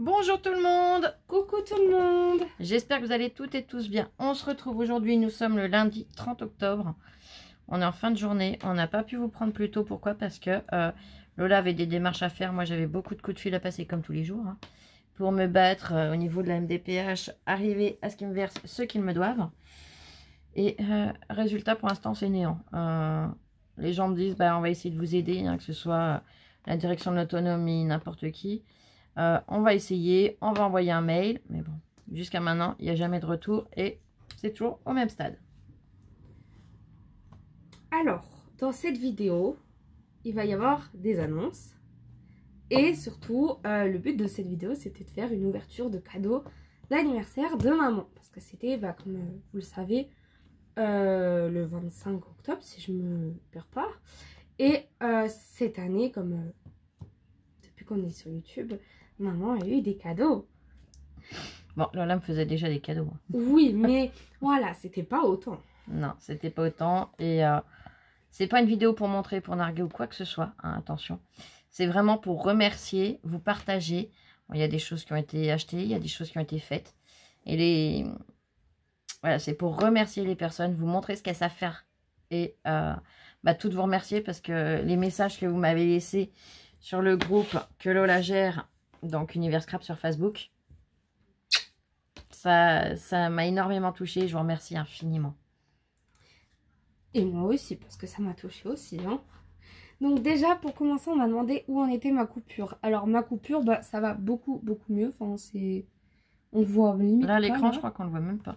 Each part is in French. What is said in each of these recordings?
Bonjour tout le monde. Coucou tout le monde. J'espère que vous allez toutes et tous bien. On se retrouve aujourd'hui, nous sommes le lundi 30 octobre. On est en fin de journée, on n'a pas pu vous prendre plus tôt. Pourquoi? Parce que Lola avait des démarches à faire. Moi j'avais beaucoup de coups de fil à passer comme tous les jours. Pour me battre au niveau de la MDPH, arriver à ce qu'ils me versent ce qu'ils me doivent. Et résultat pour l'instant c'est néant. Les gens me disent bah, on va essayer de vous aider, que ce soit la direction de l'autonomie, n'importe qui. On va essayer, on va envoyer un mail, mais bon, jusqu'à maintenant, il n'y a jamais de retour et c'est toujours au même stade. Alors, dans cette vidéo, il va y avoir des annonces. Et surtout, le but de cette vidéo, c'était de faire une ouverture de cadeaux d'anniversaire de maman. Parce que c'était, comme vous le savez, le 25 octobre, si je me perds pas. Et cette année, comme depuis qu'on est sur YouTube, maman a eu des cadeaux. Bon, Lola me faisait déjà des cadeaux. Oui, mais voilà, c'était pas autant. Non, c'était pas autant. Et c'est pas une vidéo pour montrer, pour narguer ou quoi que ce soit. Attention. C'est vraiment pour remercier, vous partager. Bon, il y a des choses qui ont été achetées, il y a des choses qui ont été faites. Et voilà, c'est pour remercier les personnes, vous montrer ce qu'elles savent faire. Et toutes vous remercier parce que les messages que vous m'avez laissés sur le groupe que Lola gère, donc Univers Scrap sur Facebook, ça m'a énormément touchée. Je vous remercie infiniment. Et moi aussi, parce que ça m'a touchée aussi. Donc déjà, pour commencer, on m'a demandé où en était ma coupure. Alors ma coupure, ça va beaucoup mieux. Enfin, c'est... On voit limite là, l'écran, pas, je crois qu'on le voit même pas.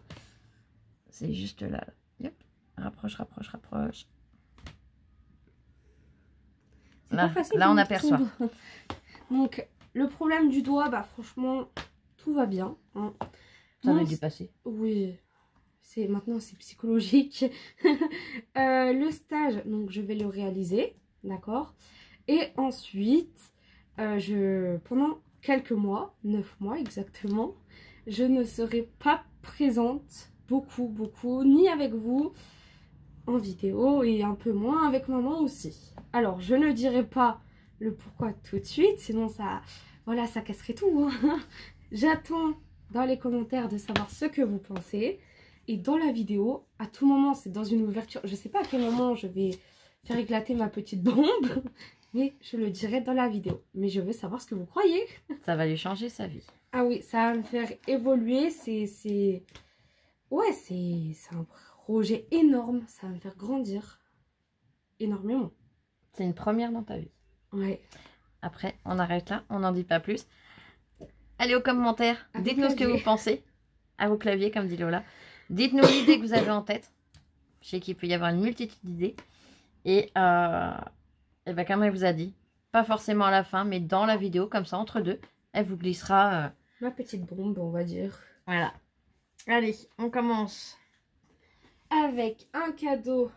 C'est juste là. Yep. Rapproche. Là, on aperçoit. Donc, le problème du doigt, franchement, tout va bien. Ça avait dû passer. Oui, maintenant c'est psychologique. Le stage, donc je vais le réaliser, d'accord. Et ensuite, pendant quelques mois, 9 mois exactement, je ne serai pas présente beaucoup, ni avec vous en vidéo et un peu moins avec maman aussi. Alors, je ne dirai pas le pourquoi tout de suite, sinon ça casserait tout. J'attends dans les commentaires de savoir ce que vous pensez. Et dans la vidéo, à tout moment, c'est dans une ouverture. Je ne sais pas à quel moment je vais faire éclater ma petite bombe, mais je le dirai dans la vidéo. Mais je veux savoir ce que vous croyez. Ça va lui changer sa vie. Ah oui, ça va me faire évoluer. Ouais, c'est un projet énorme. Ça va me faire grandir énormément. C'est une première dans ta vie. Ouais. Après, on arrête là, on n'en dit pas plus. Allez aux commentaires, dites-nous ce que vous pensez. À vos claviers, comme dit Lola. Dites-nous l'idée que vous avez en tête. Je sais qu'il peut y avoir une multitude d'idées. Et comme elle vous a dit, pas forcément à la fin, mais dans la vidéo, comme ça, entre deux, elle vous glissera... ma petite bombe, on va dire. Voilà. Allez, on commence. Avec un cadeau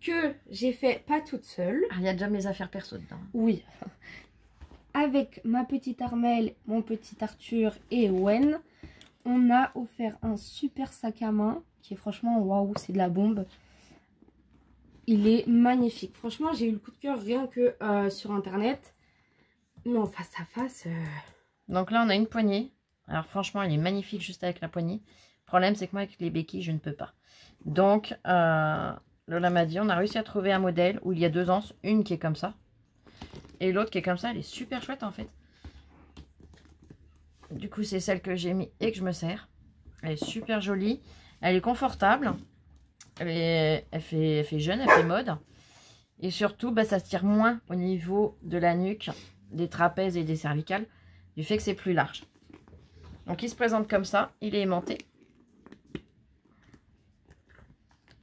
que j'ai fait pas toute seule. Il y a déjà mes affaires perso dedans. Oui. Avec ma petite Armelle, mon petit Arthur et Wen, on a offert un super sac à main qui est franchement waouh, c'est de la bombe. Il est magnifique. Franchement, j'ai eu le coup de cœur rien que sur internet. Mais en face à face. Donc là, on a une poignée. Alors franchement, elle est magnifique juste avec la poignée. Le problème, c'est que moi, avec les béquilles, je ne peux pas. Donc, Lola m'a dit, on a réussi à trouver un modèle où il y a 2 anses. Une qui est comme ça. Et l'autre qui est comme ça. Elle est super chouette, en fait. Du coup, c'est celle que j'ai mis et que je me sers. Elle est super jolie. Elle est confortable. Elle fait jeune, elle fait mode. Et surtout, ça se tire moins au niveau de la nuque, des trapèzes et des cervicales. Du fait que c'est plus large. Donc, il se présente comme ça. Il est aimanté.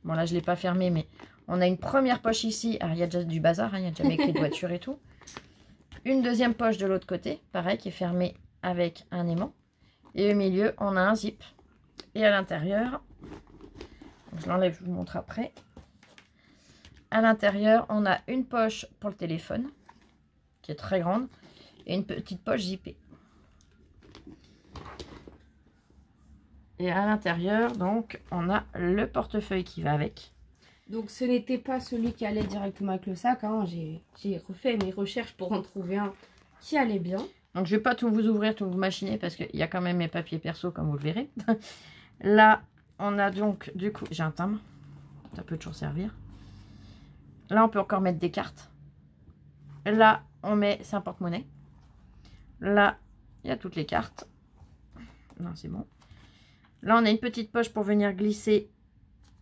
Bon, là, je ne l'ai pas fermé, mais on a une première poche ici. Alors, il y a déjà du bazar. Il y a déjà mes clés de voiture et tout. Une deuxième poche de l'autre côté. Pareil, qui est fermée avec un aimant. Et au milieu, on a un zip. Et à l'intérieur, je l'enlève, je vous montre après. À l'intérieur, on a une poche pour le téléphone, qui est très grande, et une petite poche zippée. Et à l'intérieur, donc, on a le portefeuille qui va avec. Donc, ce n'était pas celui qui allait directement avec le sac. J'ai refait mes recherches pour en trouver un qui allait bien. Donc, je ne vais pas tout vous ouvrir, tout vous machiner, parce qu'il y a quand même mes papiers perso, comme vous le verrez. Là, on a donc, du coup, j'ai un timbre. Ça peut toujours servir. Là, on peut encore mettre des cartes. Là, on met, c'est un porte-monnaie. Là, il y a toutes les cartes. Non, c'est bon. Là, on a une petite poche pour venir glisser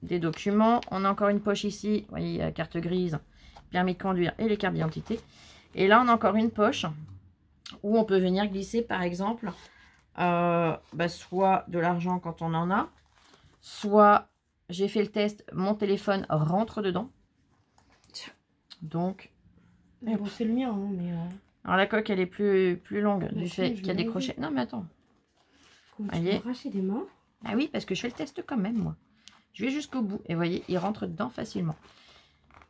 des documents. On a encore une poche ici. Vous voyez, la carte grise, permis de conduire et les cartes d'identité. Et là, on a encore une poche où on peut venir glisser, par exemple, soit de l'argent quand on en a, soit, j'ai fait le test, mon téléphone rentre dedans. Donc, bon, c'est le mien, hein, mais... Alors, la coque, elle est plus longue bah, du fait qu'il y a des crochets. Non, mais attends. Comment tu vas arracher des mains? Ah oui, parce que je fais le test quand même, moi. Je vais jusqu'au bout. Et vous voyez, il rentre dedans facilement.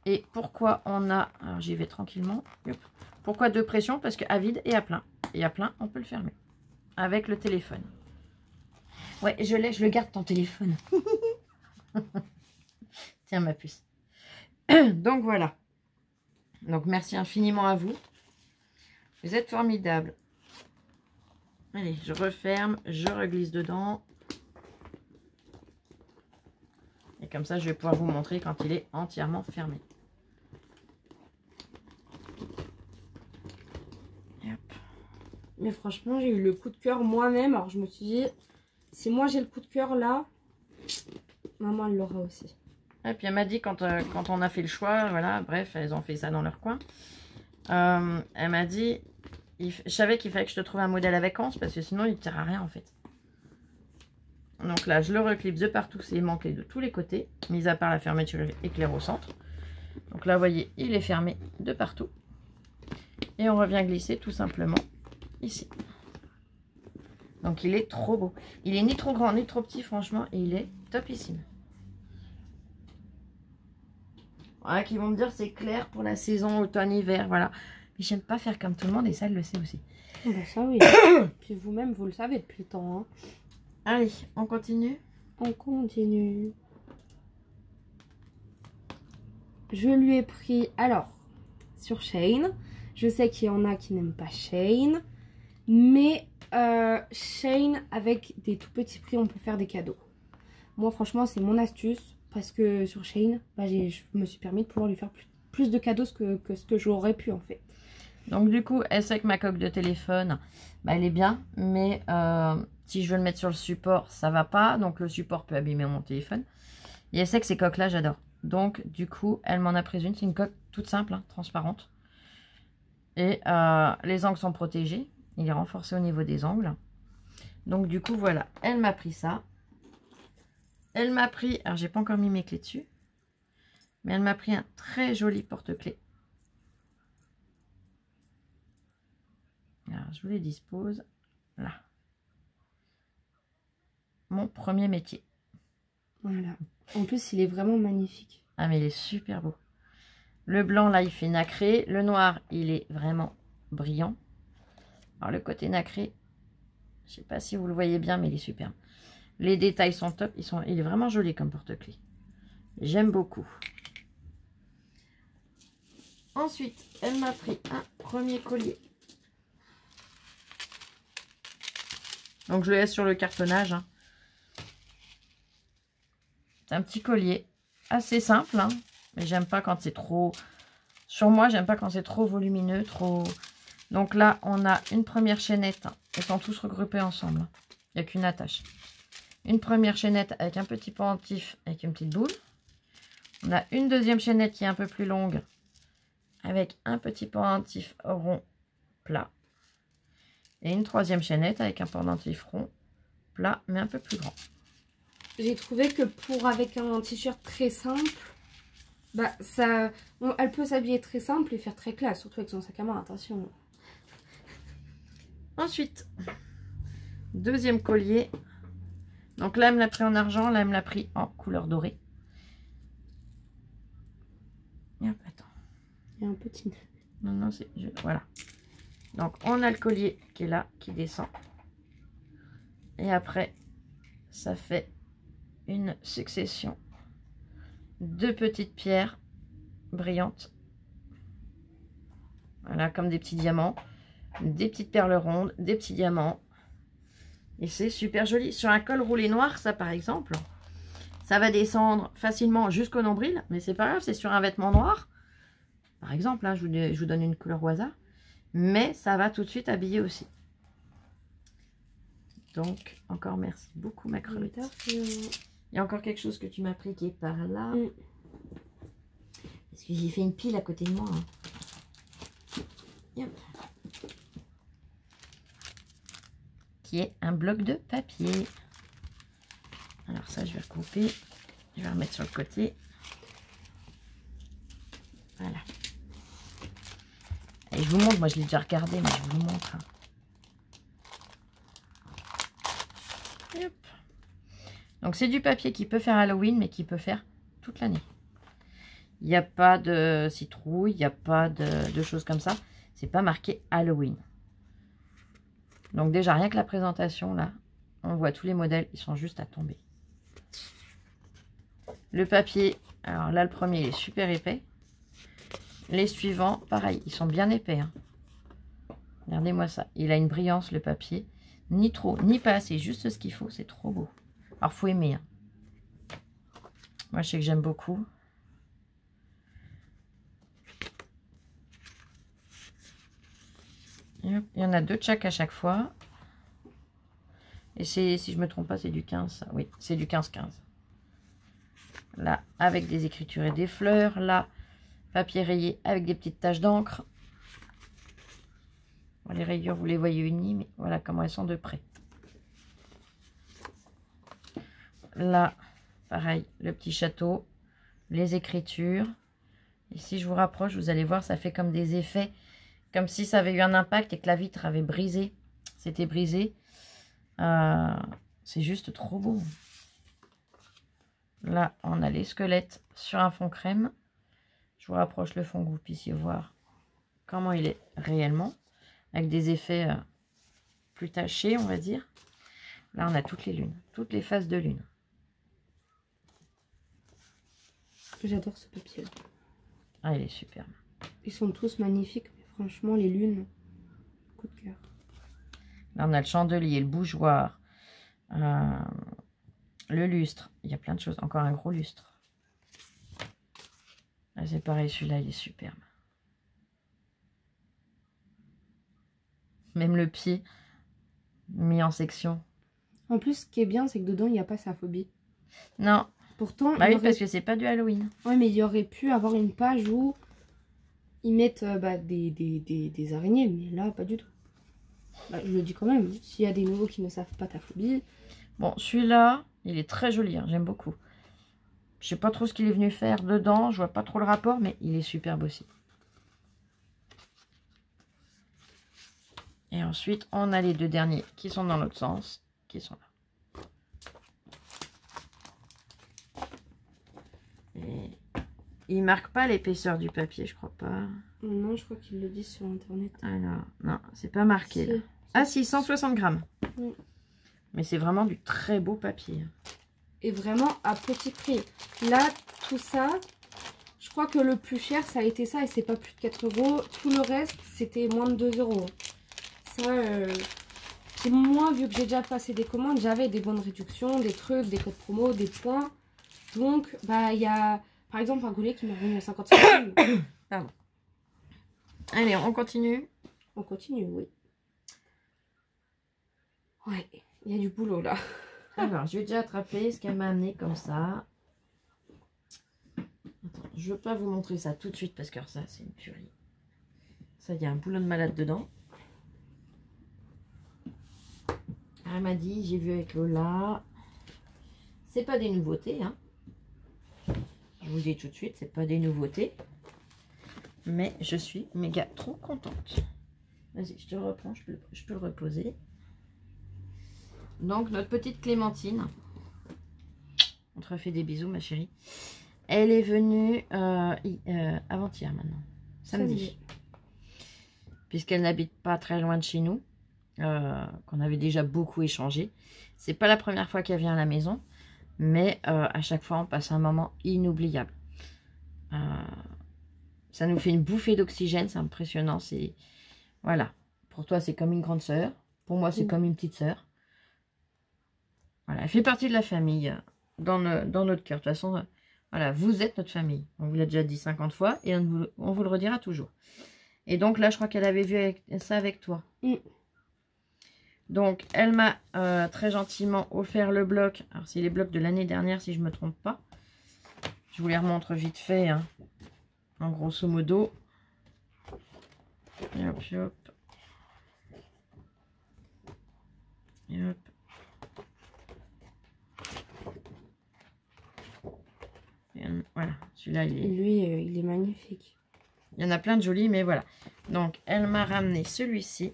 Et pourquoi on a... Alors, j'y vais tranquillement. Hop. Pourquoi deux pressions? Parce qu'à vide et à plein. Et à plein, on peut le fermer. Avec le téléphone. Ouais, je le garde ton téléphone. Tiens, ma puce. Donc, voilà. Donc, merci infiniment à vous. Vous êtes formidables. Allez, je referme, je reglisse dedans. Et comme ça, je vais pouvoir vous montrer quand il est entièrement fermé. Et hop. Mais franchement, j'ai eu le coup de cœur moi-même. Alors, je me suis dit, si moi j'ai le coup de cœur là, maman, elle l'aura aussi. Et puis, elle m'a dit, quand on a fait le choix, voilà, bref, elles ont fait ça dans leur coin. Elle m'a dit, je savais qu'il fallait que je te trouve un modèle avec anse, parce que sinon, il ne tire à rien, en fait. Donc là, je le reclipe de partout, c'est aimanté de tous les côtés, mis à part la fermeture éclair au centre. Donc là, vous voyez, il est fermé de partout. Et on revient glisser tout simplement ici. Donc il est trop beau. Il est ni trop grand, ni trop petit, franchement, et il est topissime. Voilà, qui vont me dire c'est clair pour la saison automne-hiver, voilà. Mais j'aime pas faire comme tout le monde, et ça, elle le sait aussi. Oh bah ça oui. Puis vous-même, vous le savez depuis le temps. Hein. Allez, on continue. On continue. Je lui ai pris, alors, sur Shein. Je sais qu'il y en a qui n'aiment pas Shein. Mais Shein, avec des tout petits prix, on peut faire des cadeaux. Moi, franchement, c'est mon astuce. Parce que sur Shein, bah, je me suis permis de pouvoir lui faire plus de cadeaux que ce que j'aurais pu, en fait. Donc, du coup, elle sait que ma coque de téléphone, bah, elle est bien. Mais si je veux le mettre sur le support, ça va pas. Donc, le support peut abîmer mon téléphone. Et elle sait que ces coques-là, j'adore. Donc, du coup, elle m'en a pris une. C'est une coque toute simple, hein, transparente. Et les angles sont protégés. Il est renforcé au niveau des angles. Donc, du coup, voilà. Elle m'a pris ça. Elle m'a pris... Alors, j'ai pas encore mis mes clés dessus. Mais elle m'a pris un très joli porte-clés. Alors, je vous les dispose. Là. Mon premier métier. Voilà. En plus, il est vraiment magnifique. Ah, mais il est super beau. Le blanc, là, il fait nacré. Le noir, il est vraiment brillant. Alors, le côté nacré, je sais pas si vous le voyez bien, mais il est super. Les détails sont top. Il est vraiment joli comme porte-clés. J'aime beaucoup. Ensuite, elle m'a pris un premier collier. Donc, je le laisse sur le cartonnage. Hein. C'est un petit collier. Assez simple, hein. Mais j'aime pas quand c'est trop... Sur moi, j'aime pas quand c'est trop volumineux, trop... Donc là, on a une première chaînette. Ils sont tous regroupés ensemble. Il n'y a qu'une attache. Une première chaînette avec un petit pendentif avec une petite boule. On a une deuxième chaînette qui est un peu plus longue avec un petit pendentif rond plat. Et une troisième chaînette avec un pendentif rond plat mais un peu plus grand. J'ai trouvé que avec un t-shirt très simple, bah ça, elle peut s'habiller très simple et faire très classe, surtout avec son sac à main, attention. Ensuite, deuxième collier. Donc là, elle me l'a pris en argent, là, elle me l'a pris en couleur dorée. Et hop, attends. Il y a un petit... Non, non, c'est... Voilà. Donc, on a le collier qui est là, qui descend. Et après, ça fait une succession de petites pierres brillantes. Voilà, comme des petits diamants. des petites perles rondes, des petits diamants. Et c'est super joli. Sur un col roulé noir, ça par exemple, ça va descendre facilement jusqu'au nombril. Mais c'est pas grave, c'est sur un vêtement noir. Par exemple, hein, je vous donne une couleur au hasard. Mais ça va tout de suite habiller aussi. Donc, encore merci beaucoup ma crevette. Il y a encore quelque chose que tu m'as pris qui est par là. Parce que j'ai fait une pile à côté de moi. Hein. Qui est un bloc de papier. Alors ça, je vais recouper. Je vais remettre sur le côté. Voilà. Et je vous montre, moi je l'ai déjà regardé, mais je vous le montre. Hop. Donc c'est du papier qui peut faire Halloween, mais qui peut faire toute l'année. Il n'y a pas de citrouille, il n'y a pas de choses comme ça. C'est pas marqué Halloween. Donc déjà, rien que la présentation, là, on voit tous les modèles, ils sont juste à tomber. Le papier, alors là, le premier, il est super épais. Les suivants, pareil, ils sont bien épais. Hein. Regardez-moi ça. Il a une brillance, le papier. Ni trop, ni pas assez, juste ce qu'il faut. C'est trop beau. Alors, faut aimer. Hein. Moi, je sais que j'aime beaucoup. Il y en a 2 de chaque à chaque fois. Et c'est, si je me trompe pas, c'est du 15. Ça. Oui, c'est du 15-15. Là, avec des écritures et des fleurs. Là, papier rayé avec des petites taches d'encre. Les rayures, vous les voyez unies, mais voilà comment elles sont de près. Là, pareil, le petit château, les écritures. Et si je vous rapproche, vous allez voir, ça fait comme des effets, comme si ça avait eu un impact et que la vitre avait brisé. C'était brisé. C'est juste trop beau. Là, on a les squelettes sur un fond crème. Je vous rapproche le fond que vous puissiez voir comment il est réellement. Avec des effets plus tachés, on va dire. Là, on a toutes les lunes. Toutes les phases de lune. J'adore ce papier. Ah, il est superbe. Ils sont tous magnifiques. Mais franchement, les lunes, coup de cœur. Là, on a le chandelier, le bougeoir, le lustre. Il y a plein de choses. Encore un gros lustre. Là, c'est pareil, celui-là, il est superbe. Même le pied mis en section. En plus, ce qui est bien, c'est que dedans, il n'y a pas sa phobie. Non. Pourtant, bah oui, parce que c'est pas du Halloween. Ouais, mais il y aurait pu avoir une page où ils mettent des araignées, mais là, pas du tout. Bah, je le dis quand même, s'il y a des nouveaux qui ne savent pas ta phobie. Bon, celui-là, il est très joli, hein, j'aime beaucoup. Je sais pas trop ce qu'il est venu faire dedans, je vois pas trop le rapport, mais il est superbe aussi. Et ensuite, on a les 2 derniers qui sont dans l'autre sens, qui sont là. Et il marque pas l'épaisseur du papier, je crois pas. Non, je crois qu'ils le disent sur internet. Alors, non, c'est pas marqué là. Ah si, 160 grammes. Mais c'est vraiment du très beau papier. Et vraiment à petit prix. Là, tout ça, je crois que le plus cher, ça a été ça et c'est pas plus de 4 €. Tout le reste, c'était moins de 2 €. Ça, c'est moi, vu que j'ai déjà passé des commandes, j'avais des bonnes réductions, des trucs, des codes promo, des points. Donc, bah, il y a, par exemple, un goulet qui m'a revenu à 50 centimes. Pardon. Allez, on continue. On continue, oui. Ouais, il y a du boulot, là. Alors, je vais déjà attraper ce qu'elle m'a amené comme ça. Attends, je ne veux pas vous montrer ça tout de suite parce que ça, c'est une tuerie. Ça, il y a un boulot de malade dedans. Elle m'a dit, j'ai vu avec Lola. C'est pas des nouveautés, hein. Je vous le dis tout de suite, c'est pas des nouveautés. Mais je suis méga trop contente. Vas-y, je te reprends, je peux le reposer. Donc, notre petite Clémentine. On te refait des bisous, ma chérie. Elle est venue avant-hier maintenant. Samedi. Puisqu'elle n'habite pas très loin de chez nous. Qu'on avait déjà beaucoup échangé. C'est pas la première fois qu'elle vient à la maison. Mais à chaque fois, on passe un moment inoubliable. Ça nous fait une bouffée d'oxygène. C'est impressionnant. C'est... Voilà. Pour toi, c'est comme une grande sœur. Pour moi, c'est Oui. comme une petite sœur. Voilà, elle fait partie de la famille dans notre cœur. De toute façon, voilà, vous êtes notre famille. On vous l'a déjà dit 50 fois et on vous le redira toujours. Et donc là, je crois qu'elle avait vu ça avec toi. Mm. Donc, elle m'a très gentiment offert le bloc. Alors, c'est les blocs de l'année dernière, si je ne me trompe pas. Je vous les remontre vite fait, hein, en grosso modo. Et hop, hop. Et hop. Et voilà, celui-là, Lui, il est magnifique. il y en a plein de jolis, mais voilà. Donc, elle m'a ramené celui-ci.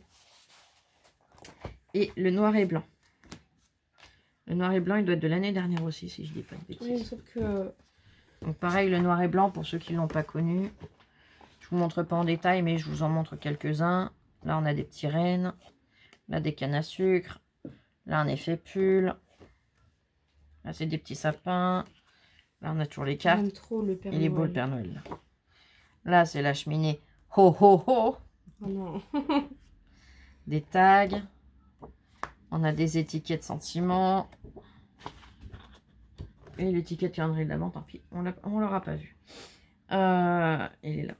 Et le noir et blanc. Le noir et blanc, il doit être de l'année dernière aussi, si je dis pas de bêtises. Oui, sauf que... Donc pareil, le noir et blanc, pour ceux qui ne l'ont pas connu. Je vous montre pas en détail, mais je vous en montre quelques-uns. Là, on a des petits rennes. Là, des cannes à sucre. Là, un effet pull. Là, c'est des petits sapins. Là, on a toujours les cartes. J'aime trop le Père Il est beau, le Noël. Père Noël. Là, c'est la cheminée. Ho, ho, ho. Oh non. Des tags. On a des étiquettes sentiments. Et l'étiquette calendrier de l'Avent, tant pis. On ne l'aura pas vu. Il est là.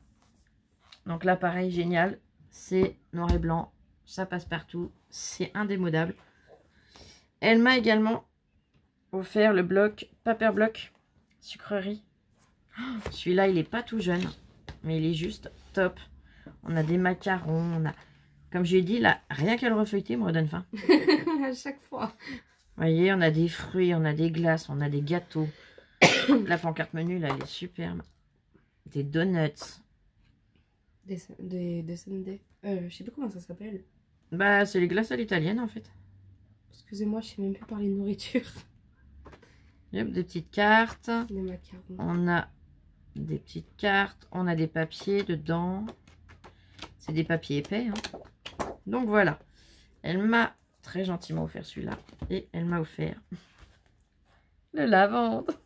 Donc là, pareil, génial. C'est noir et blanc. Ça passe partout. C'est indémodable. Elle m'a également offert le bloc Paper Block Sucrerie. Celui-là, il n'est pas tout jeune. Mais il est juste top. On a des macarons. On a, comme je l'ai dit, là, rien qu'à le refeuilleter me redonne faim. À chaque fois. Vous voyez, on a des fruits, on a des glaces, on a des gâteaux. La pancarte menu, là, elle est superbe. Des donuts. Des sundaes. Je sais plus comment ça s'appelle. Bah, c'est les glaces à l'italienne, en fait. Excusez-moi, je sais même plus parler de nourriture. Yep, des petites cartes. Des macarons. On a des petites cartes. On a des papiers dedans. C'est des papiers épais. Hein. Donc, voilà. Elle m'a très gentiment offert celui-là. Et elle m'a offert le lavande.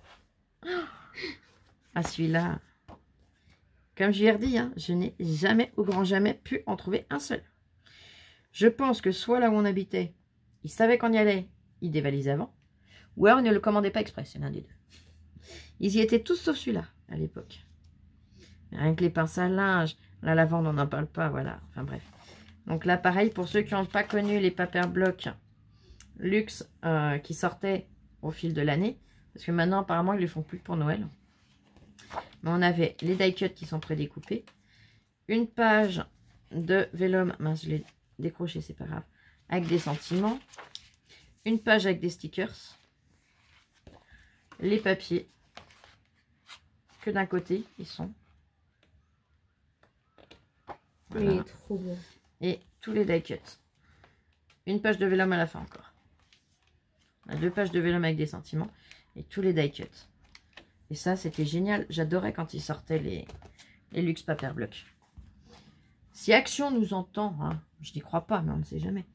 Ah, celui-là. Comme je lui ai redit, hein, je n'ai jamais, au grand jamais, pu en trouver un seul. Je pense que soit là où on habitait, ils savaient qu'on y allait, ils dévalisaient avant. Ou alors ils ne le commandaient pas exprès, c'est l'un des deux. Ils y étaient tous sauf celui-là, à l'époque. Rien que les pinces à linge, la lavande, on n'en parle pas, voilà. Enfin bref. Donc là, pareil, pour ceux qui n'ont pas connu les Paper Block Luxe qui sortaient au fil de l'année, parce que maintenant, apparemment, ils ne les font plus pour Noël. Mais on avait les die cuts qui sont prédécoupés. Une page de vélum, mince, je l'ai décroché, c'est pas grave, avec des sentiments. Une page avec des stickers. Les papiers. Que d'un côté, ils sont. Voilà. Il est trop beau. Et tous les die cuts. Une page de vélum à la fin encore. On a 2 pages de vélum avec des sentiments. Et tous les die cuts. Et ça, c'était génial. J'adorais quand ils sortaient les Luxe Paper Block. Si Action nous entend, hein, je n'y crois pas, mais on ne sait jamais.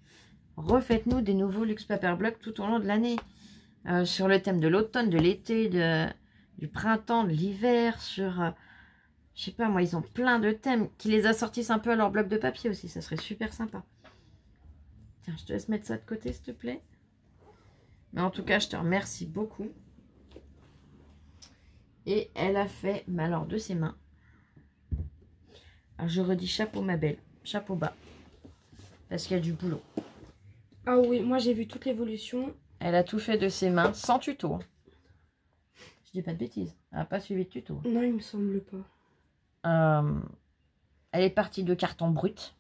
Refaites-nous des nouveaux Luxe Paper Block tout au long de l'année. Sur le thème de l'automne, de l'été, du printemps, de l'hiver, sur... je sais pas, moi, ils ont plein de thèmes. Qui les assortissent un peu à leur bloc de papier aussi. Ça serait super sympa. Tiens, je te laisse mettre ça de côté, s'il te plaît. Mais en tout cas, je te remercie beaucoup. Et elle a fait, mais alors de ses mains. Alors je redis chapeau ma belle, chapeau bas. Parce qu'il y a du boulot. Ah oui, moi j'ai vu toute l'évolution. Elle a tout fait de ses mains, sans tuto. Hein. Je dis pas de bêtises. Elle n'a pas suivi de tuto. Non, il me semble pas. Elle est partie de carton brut.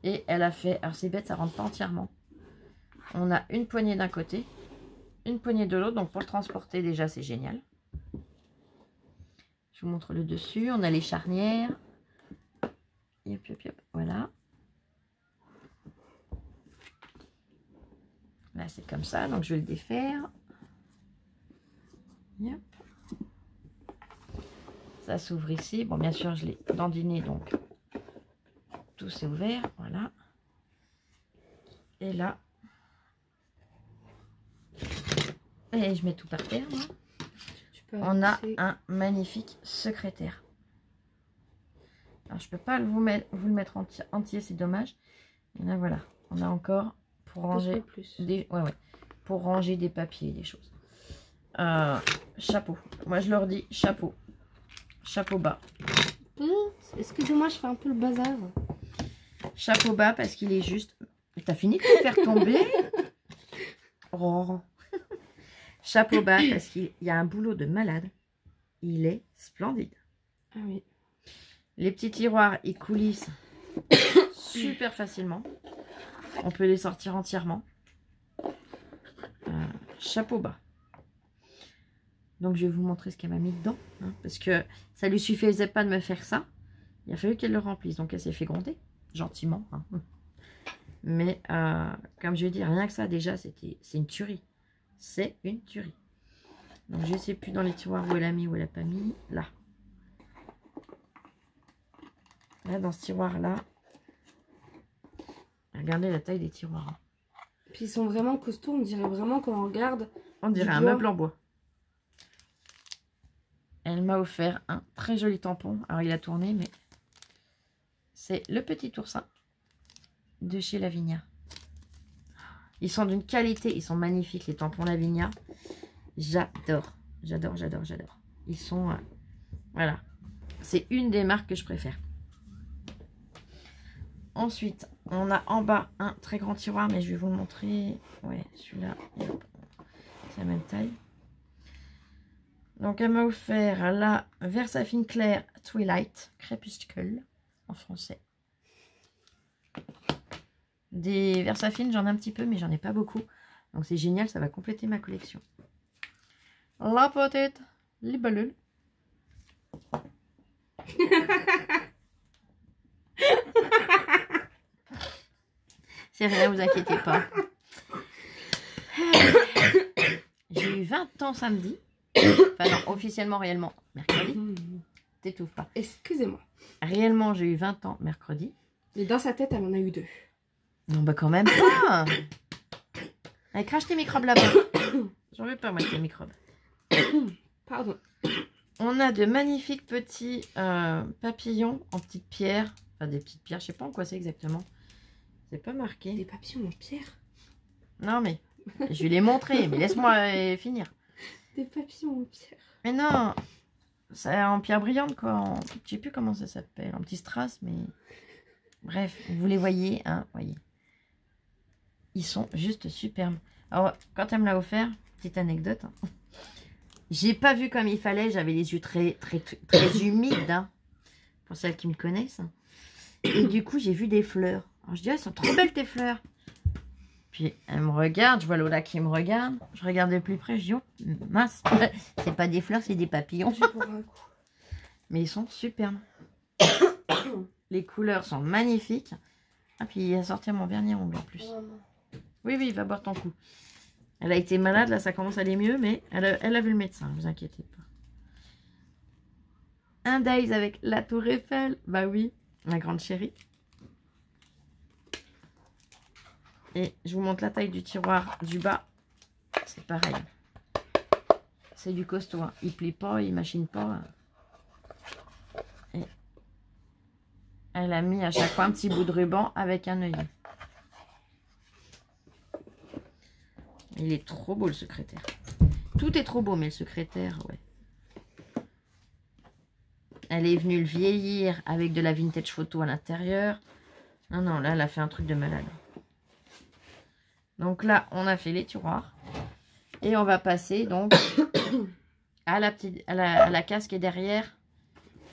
Et elle a fait, alors c'est bête, ça rentre pas entièrement. On a une poignée d'un côté, une poignée de l'autre. Donc pour le transporter déjà, c'est génial. Je vous montre le dessus. On a les charnières. Yop, yop, yop. Voilà. Là, c'est comme ça. Donc, je vais le défaire. Yop. Ça s'ouvre ici. Bon, bien sûr, je l'ai dandiné. Donc, tout s'est ouvert. Voilà. Et là. Et je mets tout par terre. Moi. On a un magnifique secrétaire. Alors, je peux pas vous le mettre entier, c'est dommage. Et là, voilà. On a encore pour ranger pour ranger des papiers, des choses. Chapeau. Moi, je leur dis chapeau. Chapeau bas. Excusez-moi, je fais un peu le bazar. Chapeau bas parce qu'il est juste... T'as fini de te faire tomber? Oh. Chapeau bas parce qu'il y a un boulot de malade. Il est splendide. Ah oui. Les petits tiroirs, ils coulissent super facilement. On peut les sortir entièrement. Chapeau bas. Donc, je vais vous montrer ce qu'elle m'a mis dedans. Hein, parce que ça lui suffisait pas de me faire ça. Il a fallu qu'elle le remplisse. Donc, elle s'est fait gronder. Gentiment. Hein. Mais, comme je dis, rien que ça, déjà, c'est une tuerie. C'est une tuerie. Donc, je ne sais plus dans les tiroirs où elle a mis, où elle n'a pas mis. Là. Là, dans ce tiroir-là. Regardez la taille des tiroirs. Hein. Puis, ils sont vraiment costauds. On dirait vraiment qu'on regarde. On dirait un meuble en bois. Elle m'a offert un très joli tampon. Alors, il a tourné, mais c'est le petit oursin de chez Lavinia. Ils sont d'une qualité, ils sont magnifiques, les tampons Lavinia. J'adore, j'adore, j'adore, j'adore. Ils sont... voilà. C'est une des marques que je préfère. Ensuite, on a en bas un très grand tiroir, mais je vais vous le montrer. Ouais, celui-là, c'est la même taille. Donc, elle m'a offert la Versafine Claire Twilight Crépuscule en français. Des Versafines, j'en ai un petit peu, mais j'en ai pas beaucoup. Donc, c'est génial, ça va compléter ma collection. La petite libellule. C'est rien, vous inquiétez pas. J'ai eu 20 ans samedi. Enfin non, officiellement, réellement, mercredi. T'étouffes pas. Excusez-moi. Réellement, j'ai eu 20 ans mercredi. Mais dans sa tête, elle en a eu 2. Non, bah quand même pas. Allez, crache tes microbes là-bas. J'en veux pas, moi, tes microbes. Pardon. On a de magnifiques petits papillons en petites pierres. Enfin, des petites pierres, je sais pas en quoi c'est exactement. C'est pas marqué. Des papillons en pierre? Non, mais je vais les montrer, mais laisse-moi finir. Des papillons en pierre. Mais non, c'est en pierre brillante, quoi. Je sais plus comment ça s'appelle. En petit strass, mais... Bref, vous les voyez, hein, voyez. Ils sont juste superbes. Alors, quand elle me l'a offert, petite anecdote, hein, j'ai pas vu comme il fallait. J'avais les yeux très humides, hein, pour celles qui me connaissent. Et du coup, j'ai vu des fleurs. Alors, je dis, elles sont trop belles tes fleurs. Puis, elle me regarde, je vois Lola qui me regarde. Je regarde de plus près, je dis, oh, mince, c'est pas des fleurs, c'est des papillons. Mais ils sont superbes. Les couleurs sont magnifiques. Ah, puis il a sorti mon vernis ongles en plus. Oui, oui, va boire ton coup. Elle a été malade, là, ça commence à aller mieux, mais elle a vu le médecin, ne vous inquiétez pas. Un Days avec la Tour Eiffel. Bah oui, ma grande chérie. Et je vous montre la taille du tiroir du bas. C'est pareil. C'est du costaud. Hein. Il plie pas, il machine pas. Et elle a mis à chaque fois un petit bout de ruban avec un œillet. Il est trop beau le secrétaire. Tout est trop beau, mais le secrétaire, ouais. Elle est venue le vieillir avec de la vintage photo à l'intérieur. Non, non, là, elle a fait un truc de malade. Donc là, on a fait les tiroirs. Et on va passer donc à la petite, à la case qui est derrière.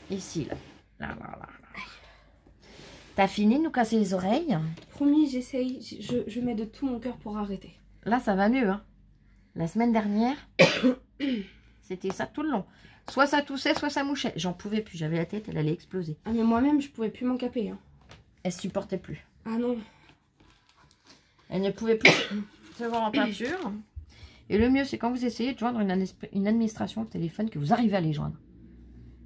Ici, là. Là. T'as fini de nous casser les oreilles? Promis, j'essaye. Je mets de tout mon cœur pour arrêter. Là, ça va mieux. Hein. La semaine dernière, c'était ça tout le long. Soit ça toussait, soit ça mouchait. J'en pouvais plus. J'avais la tête, elle allait exploser. Ah, mais moi-même, je pouvais plus m'en caper. Hein. Elle supportait plus. Ah non. Elle ne pouvait plus se voir en peinture. Et le mieux, c'est quand vous essayez de joindre une administration au téléphone, que vous arrivez à les joindre.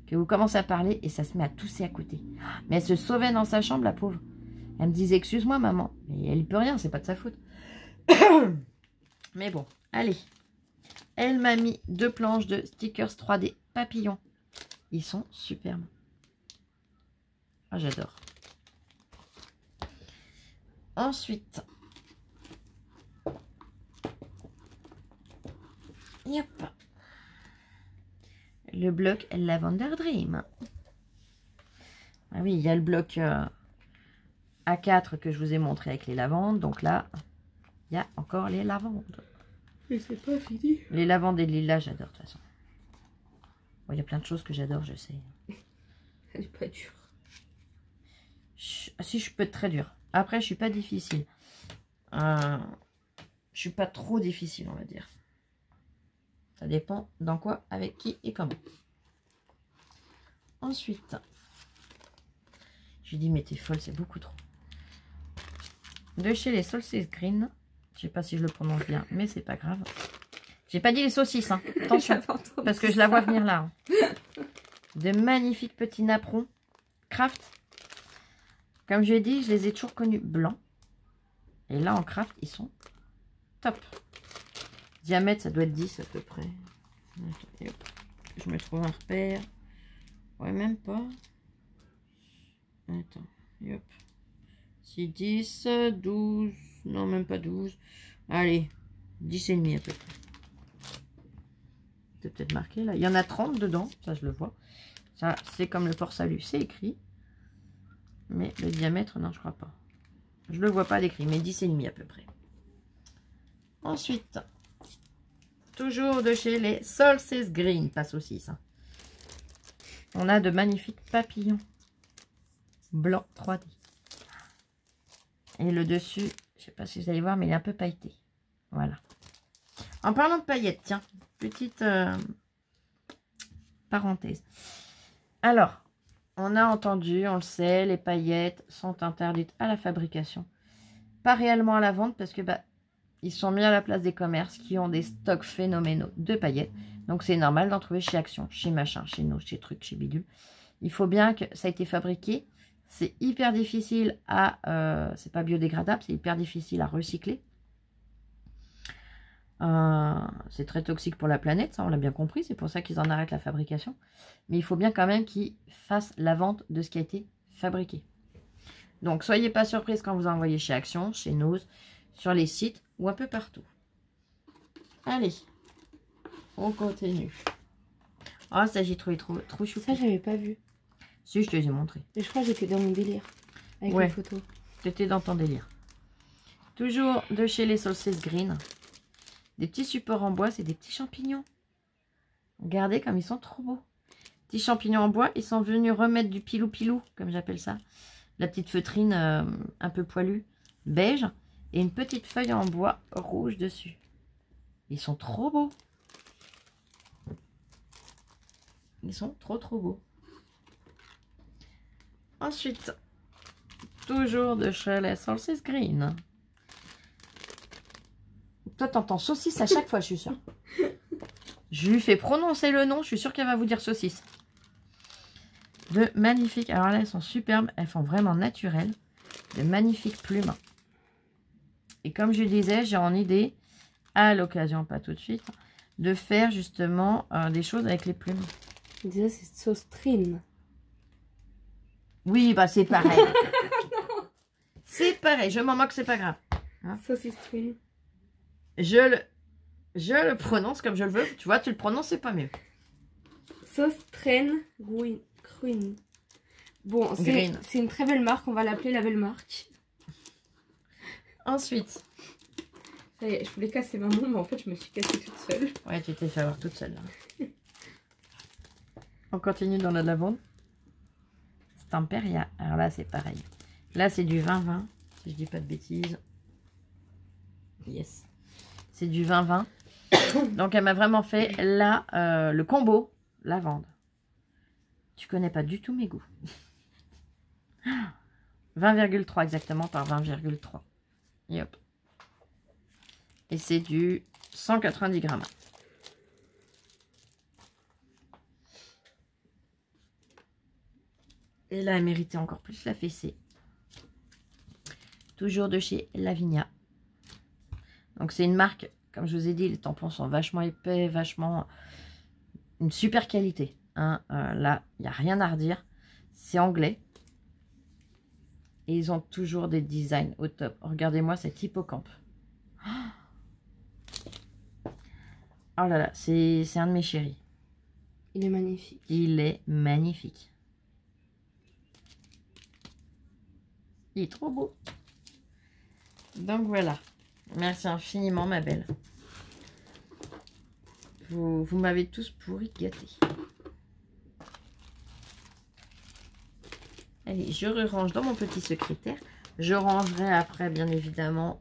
Que vous commencez à parler et ça se met à tousser à côté. Mais elle se sauvait dans sa chambre, la pauvre. Elle me disait, excuse-moi, maman. Mais elle ne peut rien, c'est pas de sa faute. Mais bon, allez. Elle m'a mis 2 planches de stickers 3D papillons. Ils sont superbes. Ah, j'adore. Ensuite, yep, le bloc Lavender Dream. Ah oui, il y a le bloc A4 que je vous ai montré avec les lavandes. Donc là, il y a encore les lavandes. Mais c'est pas fini. Les lavandes et les lilas, j'adore de toute façon. Bon, il y a plein de choses que j'adore, je sais. Elle est pas dure. Si, je peux être très dure. Après, je suis pas difficile. Je suis pas trop difficile, on va dire. Ça dépend dans quoi, avec qui et comment. Ensuite, je lui dis, mais t'es folle, c'est beaucoup trop. De chez les Solstice Green. Je sais pas si je le prononce bien, mais c'est pas grave. J'ai pas dit les saucisses, hein. Attention, parce que je la vois venir là. Hein. De magnifiques petits napperons craft. Comme je l'ai dit, je les ai toujours connus blancs. Et là, en craft, ils sont top. Diamètre, ça doit être 10 à peu près. Attends, je me trouve un repère. Ouais, même pas. Attends, hop. Si 10, 12, non, même pas 12. Allez, 10 et demi à peu près. C'est peut-être marqué là. Il y en a 30 dedans, ça je le vois. Ça, c'est comme le port salut, c'est écrit. Mais le diamètre, non, je crois pas. Je le vois pas d'écrit, mais 10 et demi à peu près. Ensuite, toujours de chez les Solstice Green, pas saucisse. Hein. On a de magnifiques papillons blancs 3D. Et le dessus, je sais pas si vous allez voir, mais il est un peu pailleté. Voilà. En parlant de paillettes, tiens, petite parenthèse. Alors, on a entendu, on le sait, les paillettes sont interdites à la fabrication. Pas réellement à la vente parce que ils sont mis à la place des commerces qui ont des stocks phénoménaux de paillettes. Donc c'est normal d'en trouver chez Action, chez Machin, chez nous, chez Truc, chez Bidule. Il faut bien que ça ait été fabriqué. C'est hyper difficile à... c'est pas biodégradable, c'est hyper difficile à recycler. C'est très toxique pour la planète, ça on l'a bien compris. C'est pour ça qu'ils en arrêtent la fabrication. Mais il faut bien quand même qu'ils fassent la vente de ce qui a été fabriqué. Donc soyez pas surprise quand vous envoyez chez Action, chez Nose, sur les sites ou un peu partout. Allez, on continue. Oh, ça j'ai trouvé trop chou. Ça, j'avais pas vu. Si, je te les ai montré. Mais je crois que j'étais dans mon délire. Avec les photos. T'étais dans ton délire. Toujours de chez les Solstice Green. Des petits supports en bois, c'est des petits champignons. Regardez comme ils sont trop beaux. Petits champignons en bois, ils sont venus remettre du pilou-pilou, comme j'appelle ça. La petite feutrine un peu poilue, beige. Et une petite feuille en bois rouge dessus. Ils sont trop beaux. Ils sont trop beaux. Ensuite, toujours de chez les Solstice Green. Toi, t'entends saucisse à chaque fois, je suis sûre. Je lui fais prononcer le nom, je suis sûre qu'elle va vous dire saucisse. De magnifiques, alors là, elles sont superbes, elles font vraiment naturelles. De magnifiques plumes. Et comme je disais, j'ai en idée, à l'occasion, pas tout de suite, de faire justement des choses avec les plumes. Déjà, c'est sauce trine. Oui, bah c'est pareil. C'est pareil, je m'en moque, c'est pas grave. Hein? Saucisse trine. Je le prononce comme je le veux. Tu vois, tu le prononces, c'est pas mieux. Sauce traîne green. Bon, c'est une très belle marque. On va l'appeler la belle marque. Ensuite. Ça y est, je voulais casser maman, mais en fait, je me suis cassée toute seule. Ouais, tu t'es fait avoir toute seule. Là. On continue dans la lavande. Stamperia. Alors là, c'est pareil. Là, c'est du 20-20. Si je dis pas de bêtises. Yes. C'est du 20-20. Donc, elle m'a vraiment fait là, le combo lavande. Tu connais pas du tout mes goûts. 20,3 exactement par 20,3. Et hop. Et c'est du 190 grammes. Et là, elle méritait encore plus la fessée. Toujours de chez Lavinia. Donc, c'est une marque, comme je vous ai dit, les tampons sont vachement épais, vachement... Une super qualité. Hein. Là, il n'y a rien à redire. C'est anglais. Et ils ont toujours des designs au top. Regardez-moi cet hippocampe. Oh là là, c'est un de mes chéris. Il est magnifique. Il est magnifique. Il est trop beau. Donc voilà. Merci infiniment, ma belle. Vous m'avez tous pourri gâté. Allez, je range dans mon petit secrétaire. Je rangerai après, bien évidemment,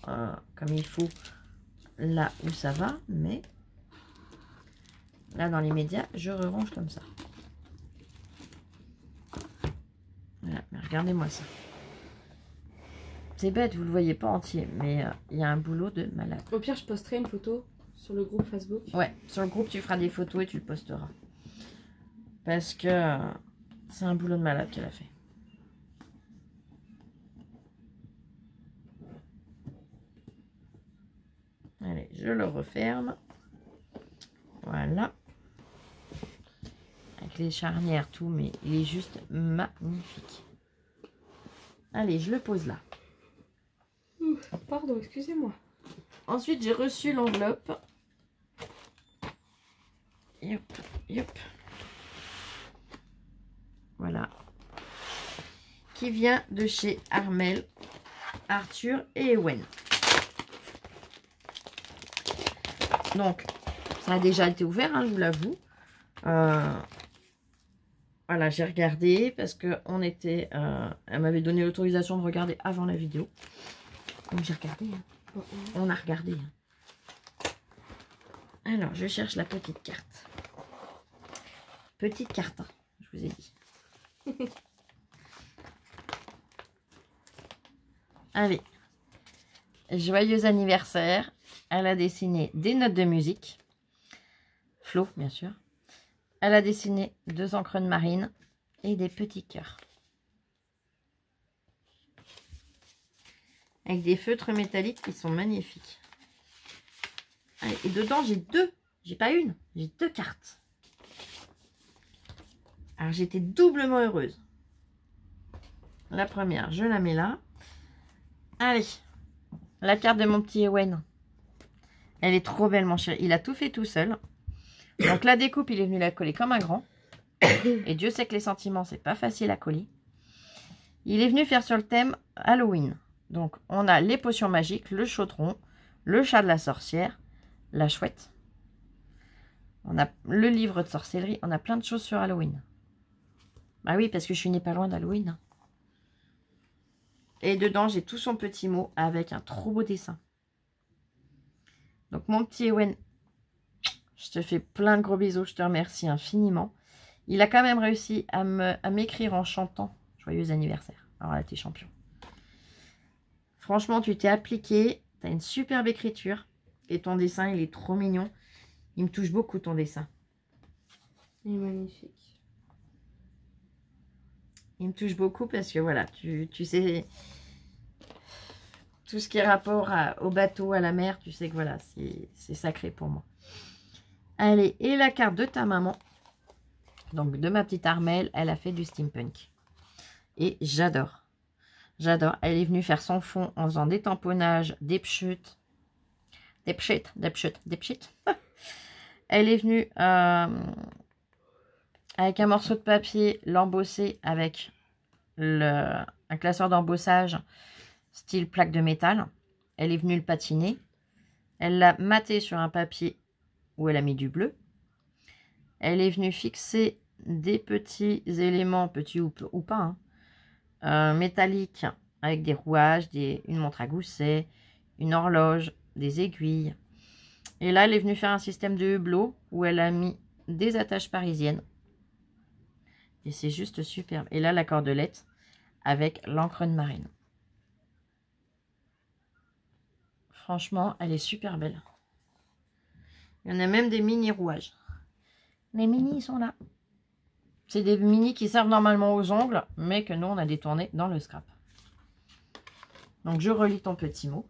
comme il faut, là où ça va. Mais là, dans les médias, je range comme ça. Voilà, mais regardez-moi ça. C'est bête, vous ne le voyez pas entier, mais il y a un boulot de malade. Au pire, je posterai une photo sur le groupe Facebook. Ouais, sur le groupe, tu feras des photos et tu le posteras. Parce que c'est un boulot de malade qu'elle a fait. Allez, je le referme. Voilà. Avec les charnières, tout, mais il est juste magnifique. Allez, je le pose là. Pardon, excusez-moi. Ensuite, j'ai reçu l'enveloppe. Yop, yop. Voilà. Qui vient de chez Armel, Arthur et Ewen. Donc, ça a déjà été ouvert, hein, je vous l'avoue. Voilà, j'ai regardé parce que on était... elle m'avait donné l'autorisation de regarder avant la vidéo. Donc j'ai regardé. Hein. On a regardé. Hein. Alors, je cherche la petite carte. Petite carte, hein, je vous ai dit. Allez. Joyeux anniversaire. Elle a dessiné des notes de musique. Flo, bien sûr. Elle a dessiné 2 encres de marine et des petits cœurs. Avec des feutres métalliques qui sont magnifiques. Allez, et dedans, j'ai 2. J'ai pas une, j'ai 2 cartes. Alors, j'étais doublement heureuse. La première, je la mets là. Allez, la carte de mon petit Ewen. Elle est trop belle, mon chéri. Il a tout fait tout seul. Donc, la découpe, il est venu la coller comme un grand. Et Dieu sait que les sentiments, c'est pas facile à coller. Il est venu faire sur le thème Halloween. Donc, on a les potions magiques, le chaudron, le chat de la sorcière, la chouette. On a le livre de sorcellerie. On a plein de choses sur Halloween. Bah oui, parce que je suis née pas loin d'Halloween. Et dedans, j'ai tout son petit mot avec un trop beau dessin. Donc, mon petit Ewen, je te fais plein de gros bisous. Je te remercie infiniment. Il a quand même réussi à m'écrire en chantant « Joyeux anniversaire ». Alors là, t'es champion. Franchement, tu t'es appliqué. Tu as une superbe écriture. Et ton dessin, il est trop mignon. Il me touche beaucoup, ton dessin. Il est magnifique. Il me touche beaucoup parce que, voilà, tu sais... Tout ce qui est rapport au bateau, à la mer, tu sais que, voilà, c'est sacré pour moi. Allez, et la carte de ta maman. Donc, de ma petite Armel, elle a fait du steampunk. Et j'adore. J'adore. Elle est venue faire son fond en faisant des tamponnages, des pchutes. Des pchutes, des pchutes, des pchutes. Elle est venue avec un morceau de papier, l'embosser avec un classeur d'embossage style plaque de métal. Elle est venue le patiner. Elle l'a maté sur un papier où elle a mis du bleu. Elle est venue fixer des petits éléments, petits ou pas, hein, métalliques, avec des rouages, une montre à gousset, une horloge, des aiguilles. Et là, elle est venue faire un système de hublot où elle a mis des attaches parisiennes. Et c'est juste superbe. Et là, la cordelette avec l'encre de marine. Franchement, elle est super belle. Il y en a même des mini rouages. Les mini, ils sont là. C'est des mini qui servent normalement aux ongles, mais que nous, on a détourné dans le scrap. Donc, je relis ton petit mot.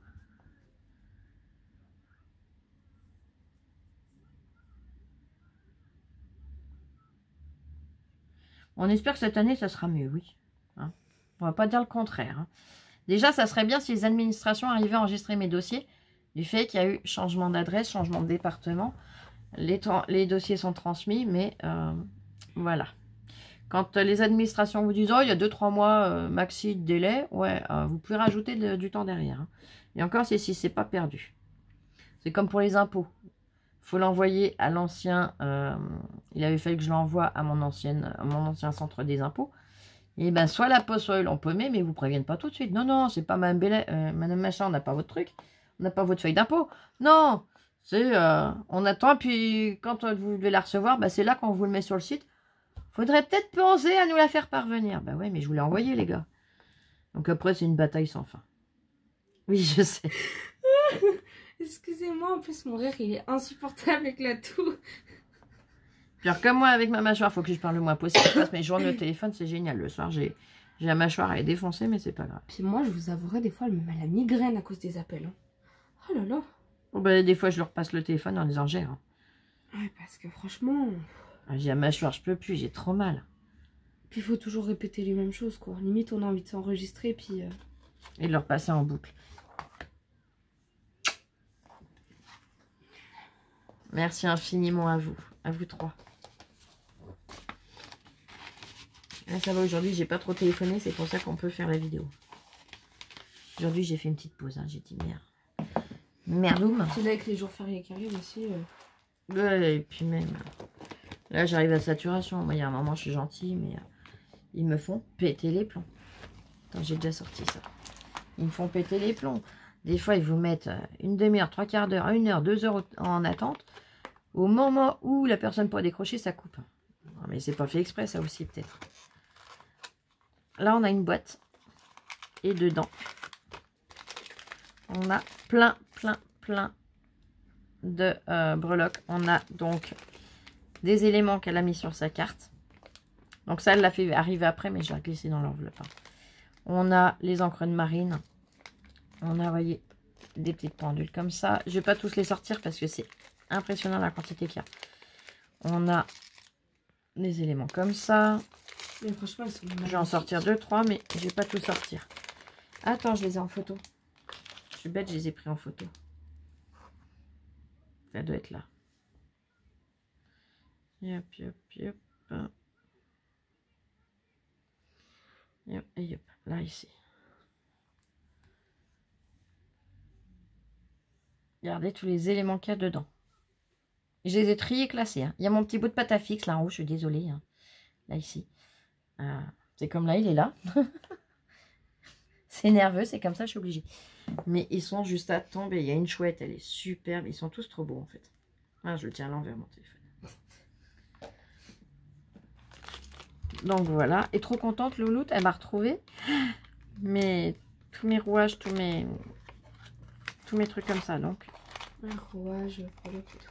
On espère que cette année, ça sera mieux, oui. Hein? On va pas dire le contraire. Hein. Déjà, ça serait bien si les administrations arrivaient à enregistrer mes dossiers du fait qu'il y a eu changement d'adresse, changement de département. Les dossiers sont transmis, mais voilà. Quand les administrations vous disent « Oh, il y a 2-3 mois maxi de délai », ouais, vous pouvez rajouter du temps derrière. Hein. Et encore, si c'est pas perdu. C'est comme pour les impôts. Il faut l'envoyer à l'ancien... il avait fallu que je l'envoie à mon ancien centre des impôts. Et ben soit la poste, soit ils l'ont paumé, mais ils vous préviennent pas tout de suite. Non, non, c'est pas Madame Bellet, Madame Machin, on n'a pas votre truc. On n'a pas votre feuille d'impôt. Non, c'est... on attend, puis quand vous devez la recevoir, ben, c'est là qu'on vous le met sur le site. Faudrait peut-être penser à nous la faire parvenir. Ben ouais, mais je vous l'ai envoyé, les gars. Donc après, c'est une bataille sans fin. Oui, je sais. Excusez-moi, en plus, mon rire, il est insupportable avec la toux. Alors comme moi, avec ma mâchoire, il faut que je parle le moins possible. Je passe mes journées au téléphone, c'est génial. Le soir, j'ai la mâchoire, elle est défoncée, mais c'est pas grave. Puis moi, je vous avouerai, des fois, elle me met la migraine à cause des appels. Hein. Oh là là. Oh ben, des fois, je leur passe le téléphone en disant gère. Hein. Ouais, parce que franchement... J'ai la mâchoire, je peux plus, j'ai trop mal. Puis il faut toujours répéter les mêmes choses, quoi. Limite, on a envie de s'enregistrer, puis... Et de leur passer en boucle. Merci infiniment à vous trois. Là, ça va, aujourd'hui, j'ai pas trop téléphoné, c'est pour ça qu'on peut faire la vidéo. Aujourd'hui, j'ai fait une petite pause, hein. J'ai dit merde. Merdoum. C'est là avec les jours fériés qui arrivent aussi. Ouais, et puis même... Là, j'arrive à saturation. Moi, il y a un moment, je suis gentille, mais ils me font péter les plombs. Attends, j'ai déjà sorti ça. Ils me font péter les plombs. Des fois, ils vous mettent une demi-heure, 3/4 d'heure, 1 heure, 2 heures en attente. Au moment où la personne pourra décrocher, ça coupe. Non, mais c'est pas fait exprès, ça aussi, peut-être. Là, on a une boîte. Et dedans, on a plein de breloques. On a donc des éléments qu'elle a mis sur sa carte. Donc ça, elle l'a fait arriver après, mais je l'ai glissé dans l'enveloppe. On a les encres de marine. On a, vous voyez, des petites pendules comme ça. Je ne vais pas tous les sortir parce que c'est impressionnant la quantité qu'il y a. On a des éléments comme ça. Mais franchement, ils sont magnifiques. Je vais en sortir 2-3, mais je ne vais pas tout sortir. Attends, je les ai en photo. Je suis bête, je les ai pris en photo. Ça doit être là. Yop, yop, yop. Yop, et yop. Là, ici. Regardez tous les éléments qu'il y a dedans. Je les ai triés et classés. Hein. Il y a mon petit bout de pâte à fixe là en haut, je suis désolée. Hein. Là, ici. C'est comme là, il est là. C'est nerveux, c'est comme ça, je suis obligée. Mais ils sont juste à tomber. Il y a une chouette, elle est superbe. Ils sont tous trop beaux en fait. Ah, je le tiens à l'envers mon téléphone. Donc voilà. Et trop contente, Louloute, elle m'a retrouvée. Mais tous mes rouages, tous mes trucs comme ça. Donc, un rouage pour le couteau.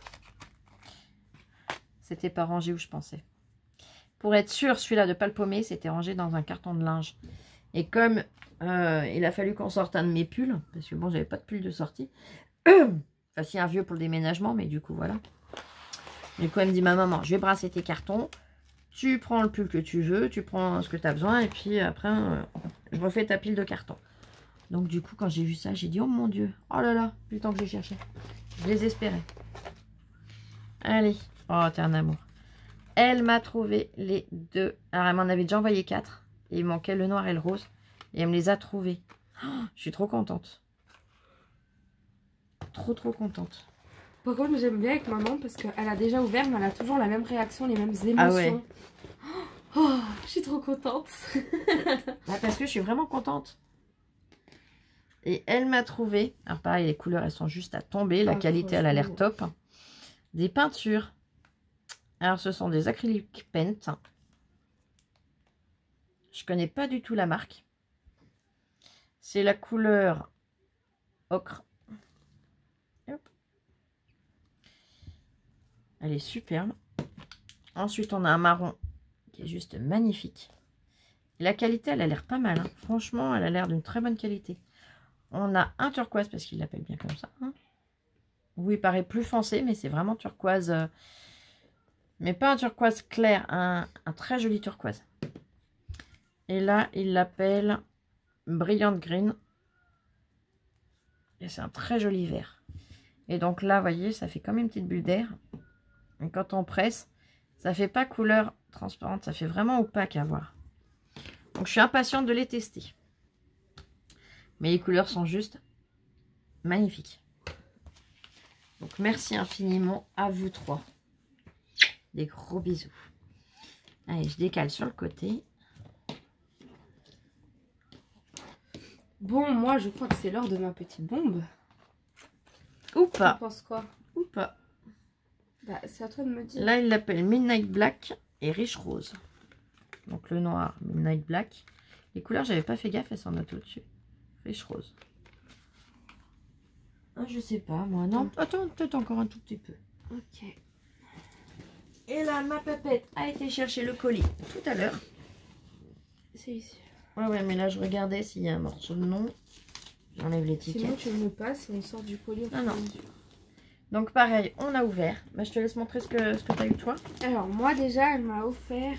C'était pas rangé où je pensais. Pour être sûr, celui-là de pas le paumer, c'était rangé dans un carton de linge. Et comme il a fallu qu'on sorte un de mes pulls, parce que bon, j'avais pas de pull de sortie. Enfin, si, un vieux pour le déménagement, mais du coup, voilà. Du coup, elle me dit, ma maman, je vais brasser tes cartons. Tu prends le pull que tu veux, tu prends ce que tu as besoin, et puis après, je refais ta pile de cartons. Donc, du coup, quand j'ai vu ça, j'ai dit, oh mon Dieu, oh là là, du temps que j'ai cherché. Je désespérais. Allez. Oh, t'es un amour. Elle m'a trouvé les deux. Alors, elle m'en avait déjà envoyé 4. Et il manquait le noir et le rose. Et elle me les a trouvés. Oh, je suis trop contente. Trop contente. Par contre, j'aime bien avec maman parce qu'elle a déjà ouvert, mais elle a toujours la même réaction, les mêmes émotions. Ah ouais. Oh, je suis trop contente. Parce que je suis vraiment contente. Et elle m'a trouvé. Alors, pareil, les couleurs, elles sont juste à tomber. La qualité, elle a l'air top. Des peintures. Alors, ce sont des acryliques paint. Je connais pas du tout la marque. C'est la couleur ocre. Hop. Elle est superbe. Ensuite, on a un marron qui est juste magnifique. Et la qualité, elle a l'air pas mal. Hein. Franchement, elle a l'air d'une très bonne qualité. On a un turquoise, parce qu'il l'appelle bien comme ça. Hein. Oui, il paraît plus foncé, mais c'est vraiment turquoise. Mais pas un turquoise clair, un très joli turquoise. Et là, il l'appelle Brilliant Green. Et c'est un très joli vert. Et donc là, vous voyez, ça fait comme une petite bulle d'air. Et quand on presse, ça fait pas couleur transparente, ça fait vraiment opaque à voir. Donc je suis impatiente de les tester. Mais les couleurs sont juste magnifiques. Donc merci infiniment à vous trois. Des gros bisous. Allez, je décale sur le côté. Bon, moi, je crois que c'est l'heure de ma petite bombe. Ou Tu pas. penses quoi? Ou pas. Bah, c'est à toi de me dire. Là, il l'appelle Midnight Black et Rich Rose. Donc le noir, Midnight Black. Les couleurs, j'avais pas fait gaffe, elles sont notées au-dessus. Rich Rose. Ah, je sais pas, moi. Non, attends, peut-être encore un tout petit peu. Ok. Et là, ma papette a été chercher le colis tout à l'heure. C'est ici. Ouais, mais là, je regardais s'il y a un morceau de nom. J'enlève l'étiquette. Sinon, tu me passes et on sort du colis. Non. Donc, pareil, on a ouvert. Bah, je te laisse montrer ce que tu as eu, toi. Alors, moi, déjà, elle m'a offert...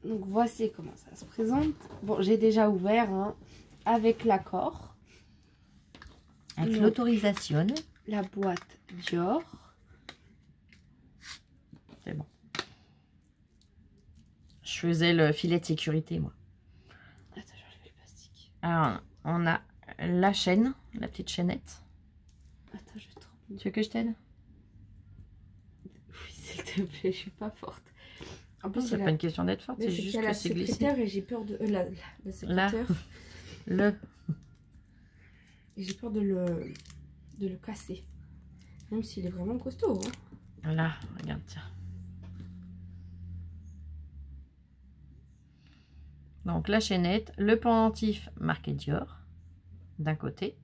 Donc, voici comment ça se présente. Bon, j'ai déjà ouvert, hein, avec l'accord. Avec l'autorisation. La boîte Dior. C'est bon. Je faisais le filet de sécurité, moi. Attends, j'enlève le plastique. Alors, on a la chaîne, la petite chaînette. Attends, je tremble. Tu veux que je t'aide? Oui, s'il te plaît, je suis pas forte. En plus, C'est pas une question d'être forte, c'est juste que c'est glissé. Et j'ai peur de... le sécrétaire. Et j'ai peur de le casser. Même s'il est vraiment costaud. Hein. Là, regarde, tiens. Donc la chaînette, le pendentif marqué Dior, d'un côté.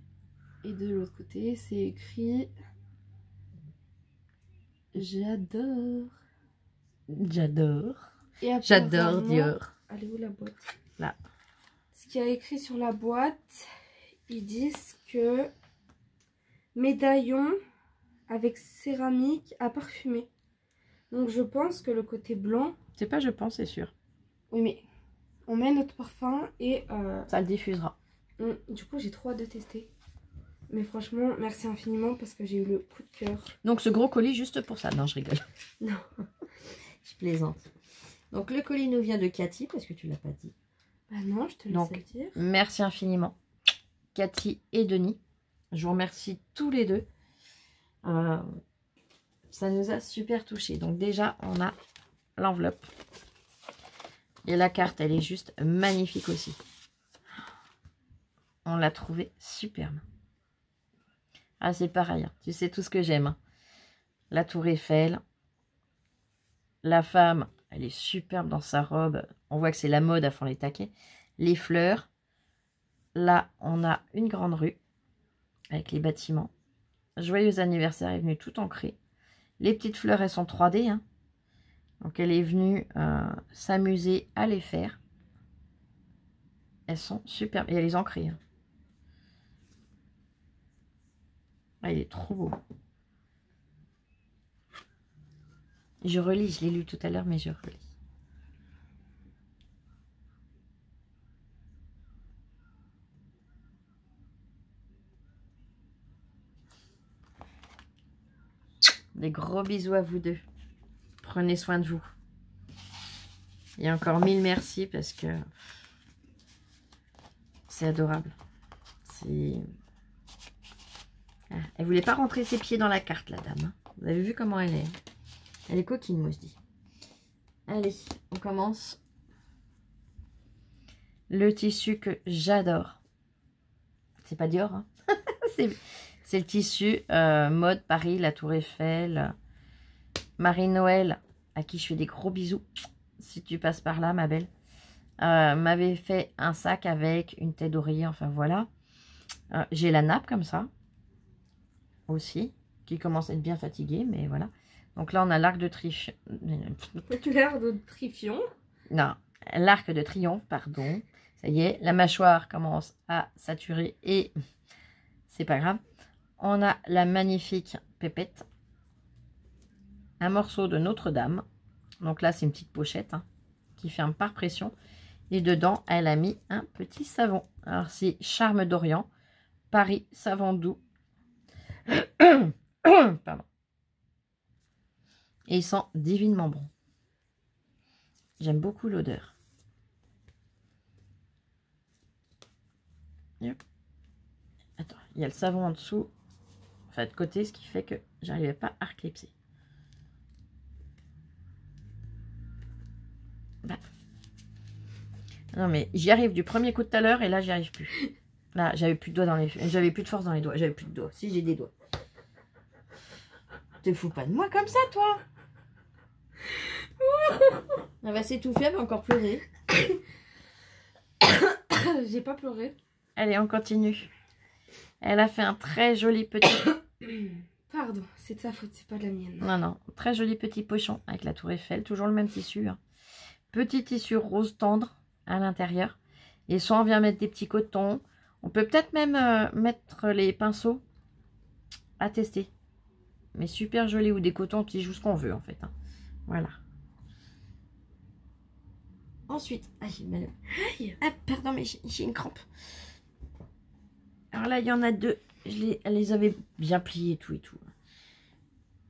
Et de l'autre côté, c'est écrit... J'adore. J'adore. J'adore Dior. Elle est où la boîte? Là. Ce qu'il y a écrit sur la boîte, ils disent que médaillon avec céramique à parfumer. Donc je pense que le côté blanc... C'est pas je pense, c'est sûr. Oui, mais on met notre parfum et... Ça le diffusera. Du coup, j'ai trop hâte de tester. Mais franchement, merci infiniment parce que j'ai eu le coup de cœur. Donc ce gros colis juste pour ça. Non, je rigole. Non. Je plaisante. Donc le colis nous vient de Cathy, parce que tu l'as pas dit. Bah non, je te laisse le dire. Merci infiniment. Cathy et Denis. Je vous remercie tous les deux. Ça nous a super touchés. Donc déjà, on a l'enveloppe. Et la carte, elle est juste magnifique aussi. On l'a trouvée superbe. Ah, c'est pareil. Hein. Tu sais tout ce que j'aime. Hein. La tour Eiffel. La femme, elle est superbe dans sa robe. On voit que c'est la mode à fond les taquets. Les fleurs. Là, on a une grande rue avec les bâtiments. Joyeux anniversaire est venu tout ancré. Les petites fleurs, elles sont 3D. Hein. Donc, elle est venue s'amuser à les faire. Elles sont superbes. Et elle les ancrées. Hein. Ah, il est trop beau. Je relis, je l'ai lu tout à l'heure, mais je relis. Des gros bisous à vous deux. Prenez soin de vous. Et encore 1000 merci parce que c'est adorable. C'est... Ah, elle voulait pas rentrer ses pieds dans la carte, la dame. Hein. Vous avez vu comment elle est. Elle est coquine, moi je dis. Allez, on commence. Le tissu que j'adore. C'est pas Dior, hein. C'est le tissu mode Paris, la Tour Eiffel. Marie-Noël, à qui je fais des gros bisous. Si tu passes par là, ma belle. M'avait fait un sac avec une tête d'oreiller, enfin voilà. J'ai la nappe comme ça. Aussi. Qui commence à être bien fatiguée, mais voilà. Donc là, on a l'arc de triomphe. L'arc de triomphe. Non, l'arc de triomphe, pardon. Ça y est, la mâchoire commence à saturer et c'est pas grave. On a la magnifique pépette. Un morceau de Notre-Dame. Donc là, c'est une petite pochette hein, qui ferme par pression. Et dedans, elle a mis un petit savon. Alors, c'est Charme d'Orient, Paris Savon Doux. Pardon. Et il sent divinement bon. J'aime beaucoup l'odeur. Attends, il y a le savon en dessous, enfin de côté, ce qui fait que j'arrivais pas à reclipser. Bah. Non mais j'y arrive du premier coup de tout à l'heure et là j'y arrive plus. Là j'avais plus de doigts dans les, j'avais plus de force dans les doigts, j'avais plus de doigts. Si j'ai des doigts. Te fous pas de moi comme ça toi. Elle va s'étouffer, elle va encore pleurer. J'ai pas pleuré. Allez, on continue. Elle a fait un très joli petit... Pardon, c'est de sa faute, c'est pas de la mienne. Non, non. Très joli petit pochon avec la tour Eiffel. Toujours le même tissu. Hein. Petit tissu rose tendre à l'intérieur. Et soit on vient mettre des petits cotons. On peut peut-être même mettre les pinceaux à tester. Mais super joli. Ou des cotons qui jouent ce qu'on veut en fait. Hein. Voilà. Ensuite, ah, pardon, mais j'ai une crampe. Alors là, il y en a deux. Elle les avait bien pliées tout et tout.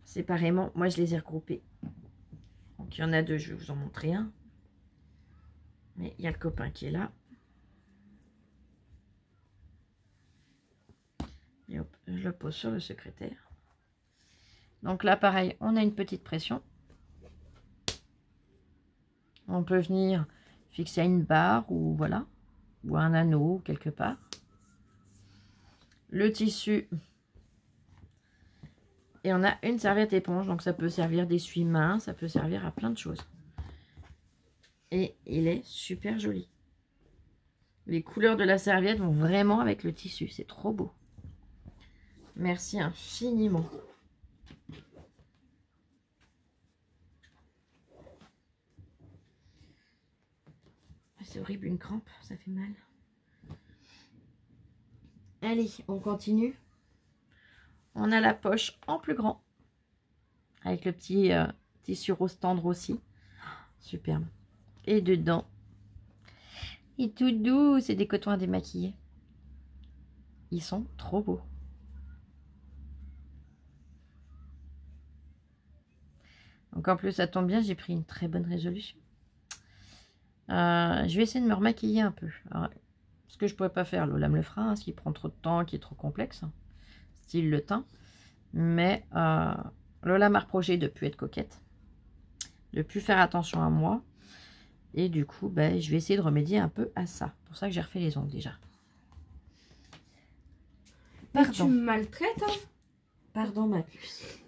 Séparément, moi je les ai regroupés. Donc il y en a deux, je vais vous en montrer un. Mais il y a le copain qui est là. Et hop, je le pose sur le secrétaire. Donc là, pareil, on a une petite pression. On peut venir fixer à une barre ou voilà, ou un anneau quelque part. Le tissu. Et on a une serviette éponge, donc ça peut servir d'essuie-main, ça peut servir à plein de choses. Et il est super joli. Les couleurs de la serviette vont vraiment avec le tissu, c'est trop beau. Merci infiniment. C'est horrible, une crampe, ça fait mal. Allez, on continue. On a la poche en plus grand. Avec le petit tissu rose tendre aussi. Superbe. Et dedans, il est tout doux. C'est des cotons à démaquiller. Ils sont trop beaux. Donc en plus, ça tombe bien, j'ai pris une très bonne résolution. Je vais essayer de me remaquiller un peu. Alors, ce que je pourrais pas faire, Lola me le fera, hein, ce qui prend trop de temps, qui est trop complexe. Style le teint. Mais Lola m'a reproché de ne plus être coquette. De ne plus faire attention à moi. Et du coup, ben, je vais essayer de remédier un peu à ça. C'est pour ça que j'ai refait les ongles déjà. Pardon. Tu me maltraites, hein? Pardon, ma puce.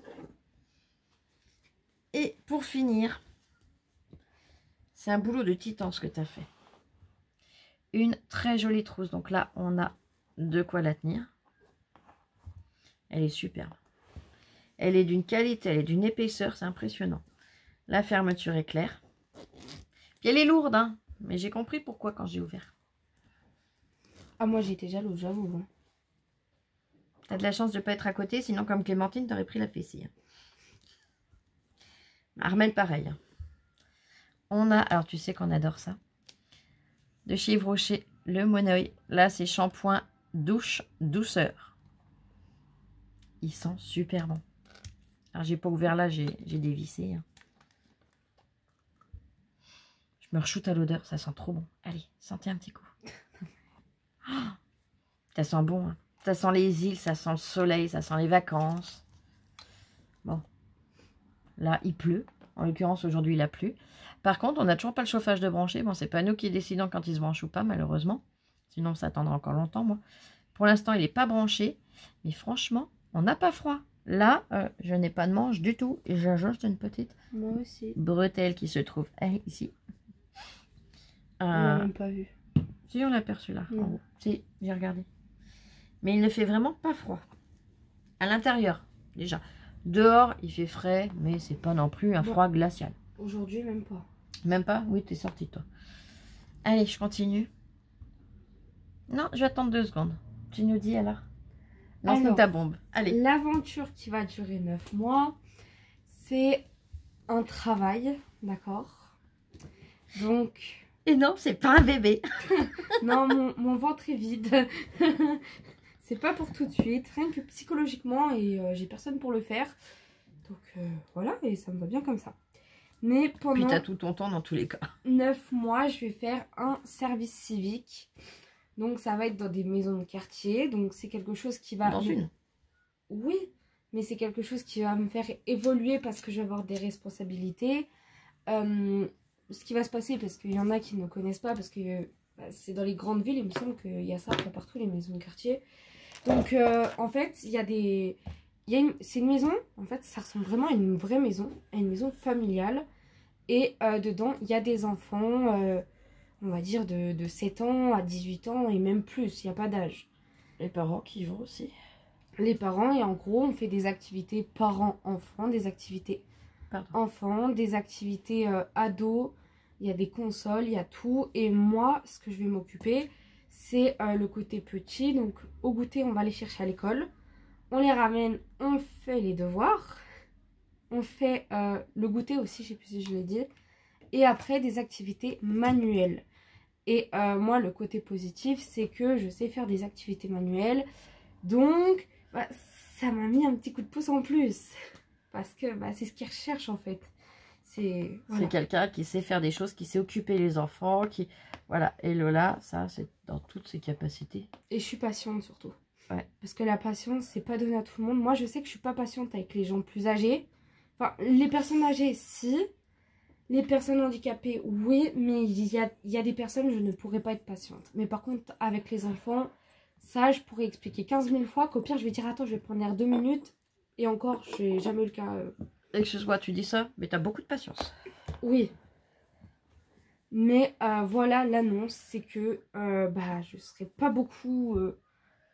Et pour finir, c'est un boulot de titan ce que tu as fait. Une très jolie trousse. Donc là, on a de quoi la tenir. Elle est superbe. Elle est d'une qualité, elle est d'une épaisseur, c'est impressionnant. La fermeture est claire. Puis elle est lourde, hein. Mais j'ai compris pourquoi quand j'ai ouvert. Ah, moi j'étais jalouse, j'avoue. Hein. T'as de la chance de ne pas être à côté, sinon comme Clémentine, t'aurais pris la fessille. Armelle, pareil. On a, alors tu sais qu'on adore ça. De chez Yves Rocher, le Monoi. Là, c'est shampoing douche douceur. Ils sont super bons. Alors, j'ai pas ouvert là, j'ai dévissé. Hein. Je me re-shoot à l'odeur, ça sent trop bon. Allez, sentez un petit coup. Oh, ça sent bon. Hein. Ça sent les îles, ça sent le soleil, ça sent les vacances. Bon. Là, il pleut. En l'occurrence, aujourd'hui, il a plu. Par contre, on n'a toujours pas le chauffage de branché. Bon, c'est pas nous qui décidons quand il se branche ou pas, malheureusement. Sinon, ça attendra encore longtemps, moi. Pour l'instant, il n'est pas branché. Mais franchement, on n'a pas froid. Là, je n'ai pas de manche du tout. Et j'ajoute une petite Moi aussi. bretelle qui se trouve ici. On l'a même pas vu. Si, on l'a aperçu là. En haut. Si, j'ai regardé. Mais il ne fait vraiment pas froid. À l'intérieur, déjà. Dehors, il fait frais, mais c'est pas non plus un froid glacial. Aujourd'hui, même pas. Même pas? Oui, t'es sorti, toi. Allez, je continue. Non, je vais attendre 2 secondes. Tu nous dis alors? Lance-nous ta bombe. Allez. L'aventure qui va durer 9 mois, c'est un travail, d'accord? Donc... Et non, c'est pas un bébé. Non, mon ventre est vide. C'est pas pour tout de suite, rien que psychologiquement, et j'ai personne pour le faire. Donc voilà, et ça me va bien comme ça. Mais Puis pendant t'as tout ton temps dans tous les cas. 9 mois, je vais faire un service civique. Donc ça va être dans des maisons de quartier. Donc c'est quelque chose qui va... Dans une. Oui, mais c'est quelque chose qui va me faire évoluer parce que je vais avoir des responsabilités. Ce qui va se passer, parce qu'il y en a qui ne connaissent pas, parce que bah, c'est dans les grandes villes, il me semble qu'il y a ça partout, les maisons de quartier. Donc en fait, il y a des... C'est une maison, en fait, ça ressemble vraiment à une vraie maison, à une maison familiale. Et dedans, il y a des enfants, on va dire de 7 ans à 18 ans et même plus, il n'y a pas d'âge. Les parents qui y vont aussi. Les parents, et en gros, on fait des activités parents-enfants, des activités enfants, des activités ados, il y a des consoles, il y a tout. Et moi, ce que je vais m'occuper, c'est le côté petit. Donc au goûter, on va les chercher à l'école. On les ramène, on fait les devoirs. On fait le goûter aussi, je sais plus si je l'ai dit. Et après, des activités manuelles. Et moi, le côté positif, c'est que je sais faire des activités manuelles. Donc, bah, ça m'a mis un petit coup de pouce en plus. Parce que bah, c'est ce qu'ils recherchent en fait. C'est voilà. Quelqu'un qui sait faire des choses, qui sait occuper les enfants, qui... Voilà. Et Lola, ça, c'est dans toutes ses capacités. Et je suis patiente surtout. Ouais. Parce que la patience, c'est pas donné à tout le monde. Moi, je sais que je suis pas patiente avec les gens plus âgés. Enfin, les personnes âgées, si. Les personnes handicapées, oui. Mais il y a des personnes, je ne pourrais pas être patiente. Mais par contre, avec les enfants, ça, je pourrais expliquer 15 000 fois qu'au pire, je vais dire, attends, je vais prendre l'air 2 minutes. Et encore, je n'ai jamais eu le cas. Excuse-moi, tu dis ça, mais tu as beaucoup de patience. Oui. Mais voilà, l'annonce, c'est que bah, je ne serai pas beaucoup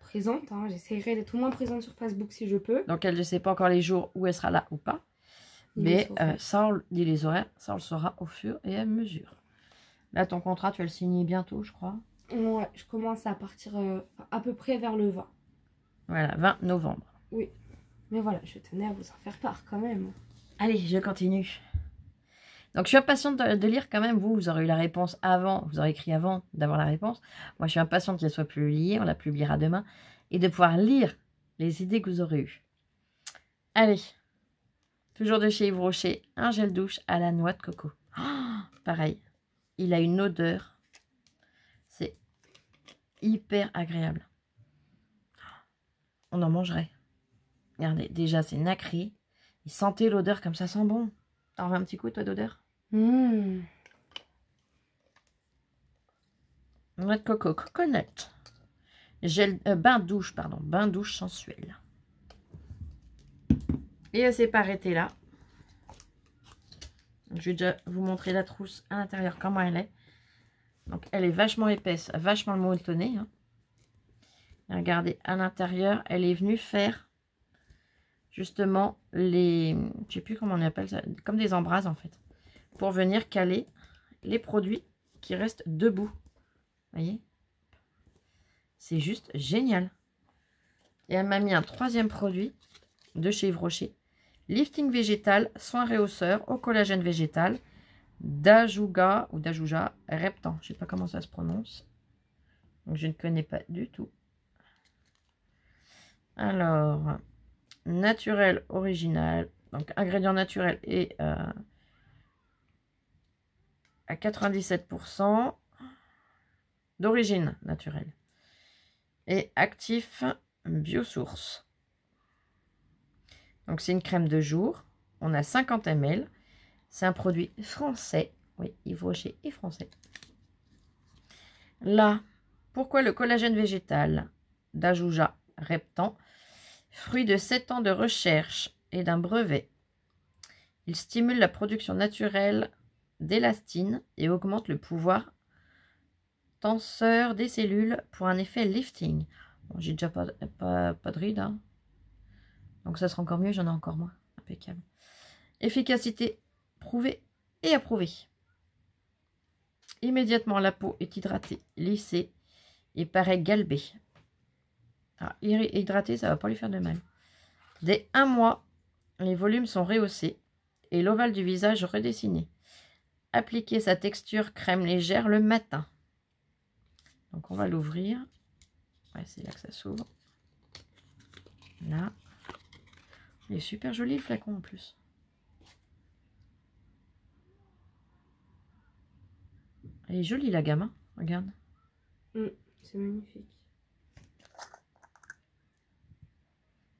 présente. Hein. J'essaierai d'être au moins présente sur Facebook si je peux. Donc, elle ne sait pas encore les jours où elle sera là ou pas. Mais ça, ni les horaires, ça, on le saura au fur et à mesure. Là, ton contrat, tu vas le signer bientôt, je crois. Ouais, je commence à partir à peu près vers le 20. Voilà, 20 novembre. Oui. Mais voilà, je tenais à vous en faire part quand même. Allez, je continue. Donc, je suis impatiente de lire quand même. Vous aurez eu la réponse avant, vous aurez écrit avant d'avoir la réponse. Moi, je suis impatiente qu'elle soit publiée. On la publiera demain. Et de pouvoir lire les idées que vous aurez eues. Allez. Toujours de chez Yves Rocher, un gel douche à la noix de coco. Oh, pareil. Il a une odeur. C'est hyper agréable. On en mangerait. Regardez, déjà, c'est nacré. Et sentez l'odeur comme ça sent bon. T'en veux un petit coup, toi, d'odeur? Noix de coco, coconut. Gel, bain douche, pardon. Bain douche sensuel. Et elle s'est pas arrêtée là. Je vais déjà vous montrer la trousse à l'intérieur, comment elle est. Donc, elle est vachement épaisse, vachement molletonnée. Hein. Regardez, à l'intérieur, elle est venue faire justement les... Je sais plus comment on appelle ça. Comme des embrasses, en fait. Pour venir caler les produits qui restent debout. Vous voyez? C'est juste génial. Et elle m'a mis un troisième produit de chez Yves Rocher. Lifting végétal, soin réhausseur au collagène végétal. Dajuga ou Dajuja Reptan. Je ne sais pas comment ça se prononce. Donc, je ne connais pas du tout. Alors, naturel, original. Donc, ingrédients naturels et à 97% d'origine naturelle. Et actif biosource. Donc, c'est une crème de jour. On a 50 ml. C'est un produit français. Oui, Yves Rocher est français. Là, pourquoi le collagène végétal d'Ajuja Reptan? Fruit de 7 ans de recherche et d'un brevet. Il stimule la production naturelle d'élastine et augmente le pouvoir tenseur des cellules pour un effet lifting. Bon, j'ai déjà pas de rides. Hein. Donc ça sera encore mieux, j'en ai encore moins. Impeccable. Efficacité prouvée et approuvée. Immédiatement, la peau est hydratée, lissée et paraît galbée. Alors, hydrater, ça ne va pas lui faire de mal. Dès 1 mois, les volumes sont rehaussés et l'ovale du visage redessiné. appliquer sa texture crème légère le matin. Donc on va l'ouvrir. Ouais, c'est là que ça s'ouvre. Là. Il est super joli le flacon en plus. Elle est jolie la gamme, hein. Regarde. C'est magnifique.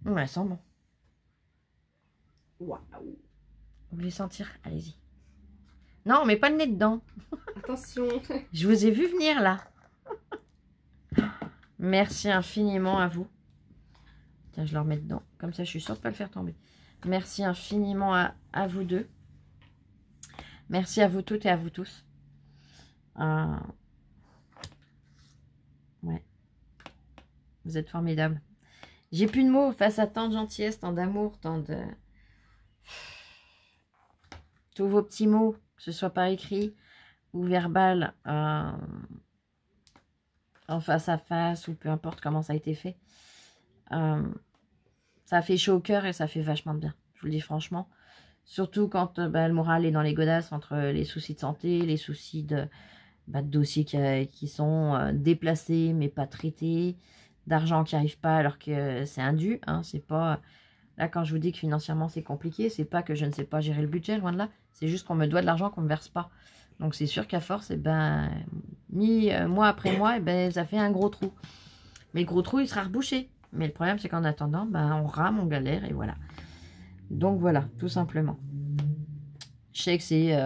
Ouais, elle sent bon. Waouh. Vous voulez sentir? Allez-y. Non, mais pas le nez dedans. Attention. Je vous ai vu venir là. Merci infiniment à vous. Tiens, je le remets dedans. Comme ça, je suis sûre de ne pas le faire tomber. Merci infiniment à vous deux. Merci à vous toutes et à vous tous. Ouais. Vous êtes formidables. J'ai plus de mots face à tant de gentillesse, tant d'amour, tant de... Tous vos petits mots, que ce soit par écrit ou verbal, en face à face, ou peu importe comment ça a été fait. Ça fait chaud au cœur et ça fait vachement de bien. Je vous le dis franchement. Surtout quand le moral est dans les godasses entre les soucis de santé, les soucis de dossiers qui sont déplacés mais pas traités, d'argent qui n'arrive pas alors que c'est indu. Hein, c'est pas... Là, quand je vous dis que financièrement c'est compliqué, c'est pas que je ne sais pas gérer le budget, loin de là. C'est juste qu'on me doit de l'argent qu'on ne me verse pas. Donc c'est sûr qu'à force, mois après mois, ça fait un gros trou. Mais le gros trou, il sera rebouché. Mais le problème, c'est qu'en attendant, on rame, on galère et voilà. Donc voilà, tout simplement. Je sais que c'est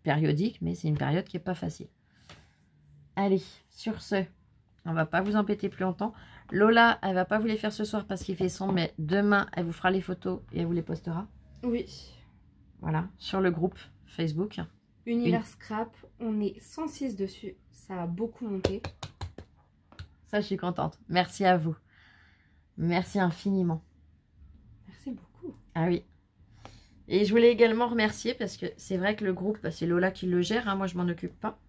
périodique, mais c'est une période qui n'est pas facile. Allez, sur ce, on va pas vous embêter plus longtemps. Lola, elle va pas vous les faire ce soir parce qu'il fait sombre, mais demain, elle vous fera les photos et elle vous les postera. Oui. Voilà, sur le groupe Facebook. Univers Scrap, on est 106 dessus. Ça a beaucoup monté. Ça, je suis contente. Merci à vous. Merci infiniment. Merci beaucoup. Ah oui. Et je voulais également remercier parce que c'est vrai que le groupe, c'est Lola qui le gère. Hein, moi, je m'en occupe pas.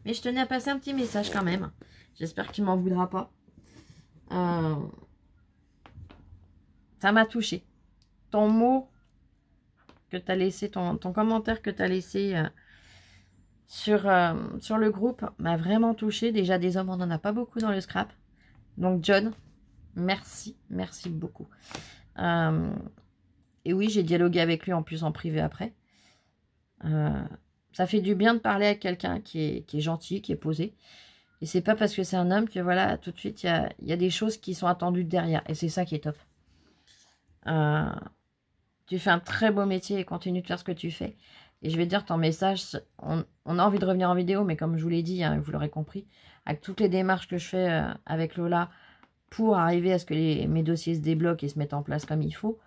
Mais je tenais à passer un petit message quand même. J'espère que tu m'en voudras pas. Ça m'a touché. Ton mot que tu as laissé, ton commentaire que tu as laissé sur le groupe m'a vraiment touché. Déjà, des hommes, on n'en a pas beaucoup dans le scrap. Donc, John, merci. Merci beaucoup. Et oui, j'ai dialogué avec lui en plus en privé après. Ça fait du bien de parler à quelqu'un qui est gentil, qui est posé. Et c'est pas parce que c'est un homme que voilà, tout de suite, il y a des choses qui sont attendues derrière. Et c'est ça qui est top. Tu fais un très beau métier et continue de faire ce que tu fais. Et je vais te dire, ton message, on a envie de revenir en vidéo, mais comme je vous l'ai dit, hein, vous l'aurez compris, avec toutes les démarches que je fais avec Lola pour arriver à ce que mes dossiers se débloquent et se mettent en place comme il faut,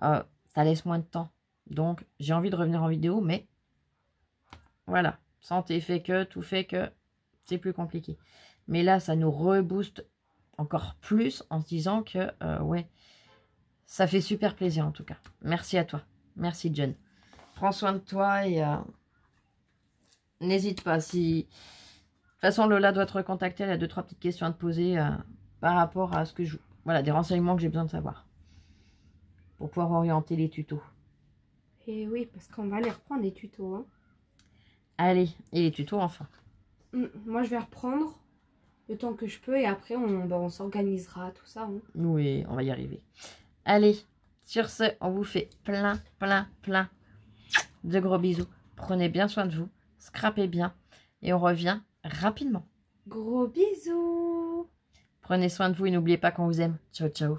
ça laisse moins de temps. Donc, j'ai envie de revenir en vidéo, mais voilà, santé fait que, tout fait que, c'est plus compliqué. Mais là, ça nous rebooste encore plus en se disant que, ouais, ça fait super plaisir en tout cas. Merci à toi. Merci John. Prends soin de toi et n'hésite pas. Si... De toute façon, Lola doit te recontacter. Elle a 2-3 petites questions à te poser par rapport à ce que je... Voilà, des renseignements que j'ai besoin de savoir. Pour pouvoir orienter les tutos. Et oui, parce qu'on va les reprendre les tutos. Hein. Allez, et les tutos enfin. Moi, je vais reprendre le temps que je peux et après, on s'organisera, tout ça. Hein. Oui, on va y arriver. Allez, sur ce, on vous fait plein de gros bisous. Prenez bien soin de vous, scrapez bien et on revient rapidement. Gros bisous. Prenez soin de vous et n'oubliez pas qu'on vous aime. Ciao, ciao.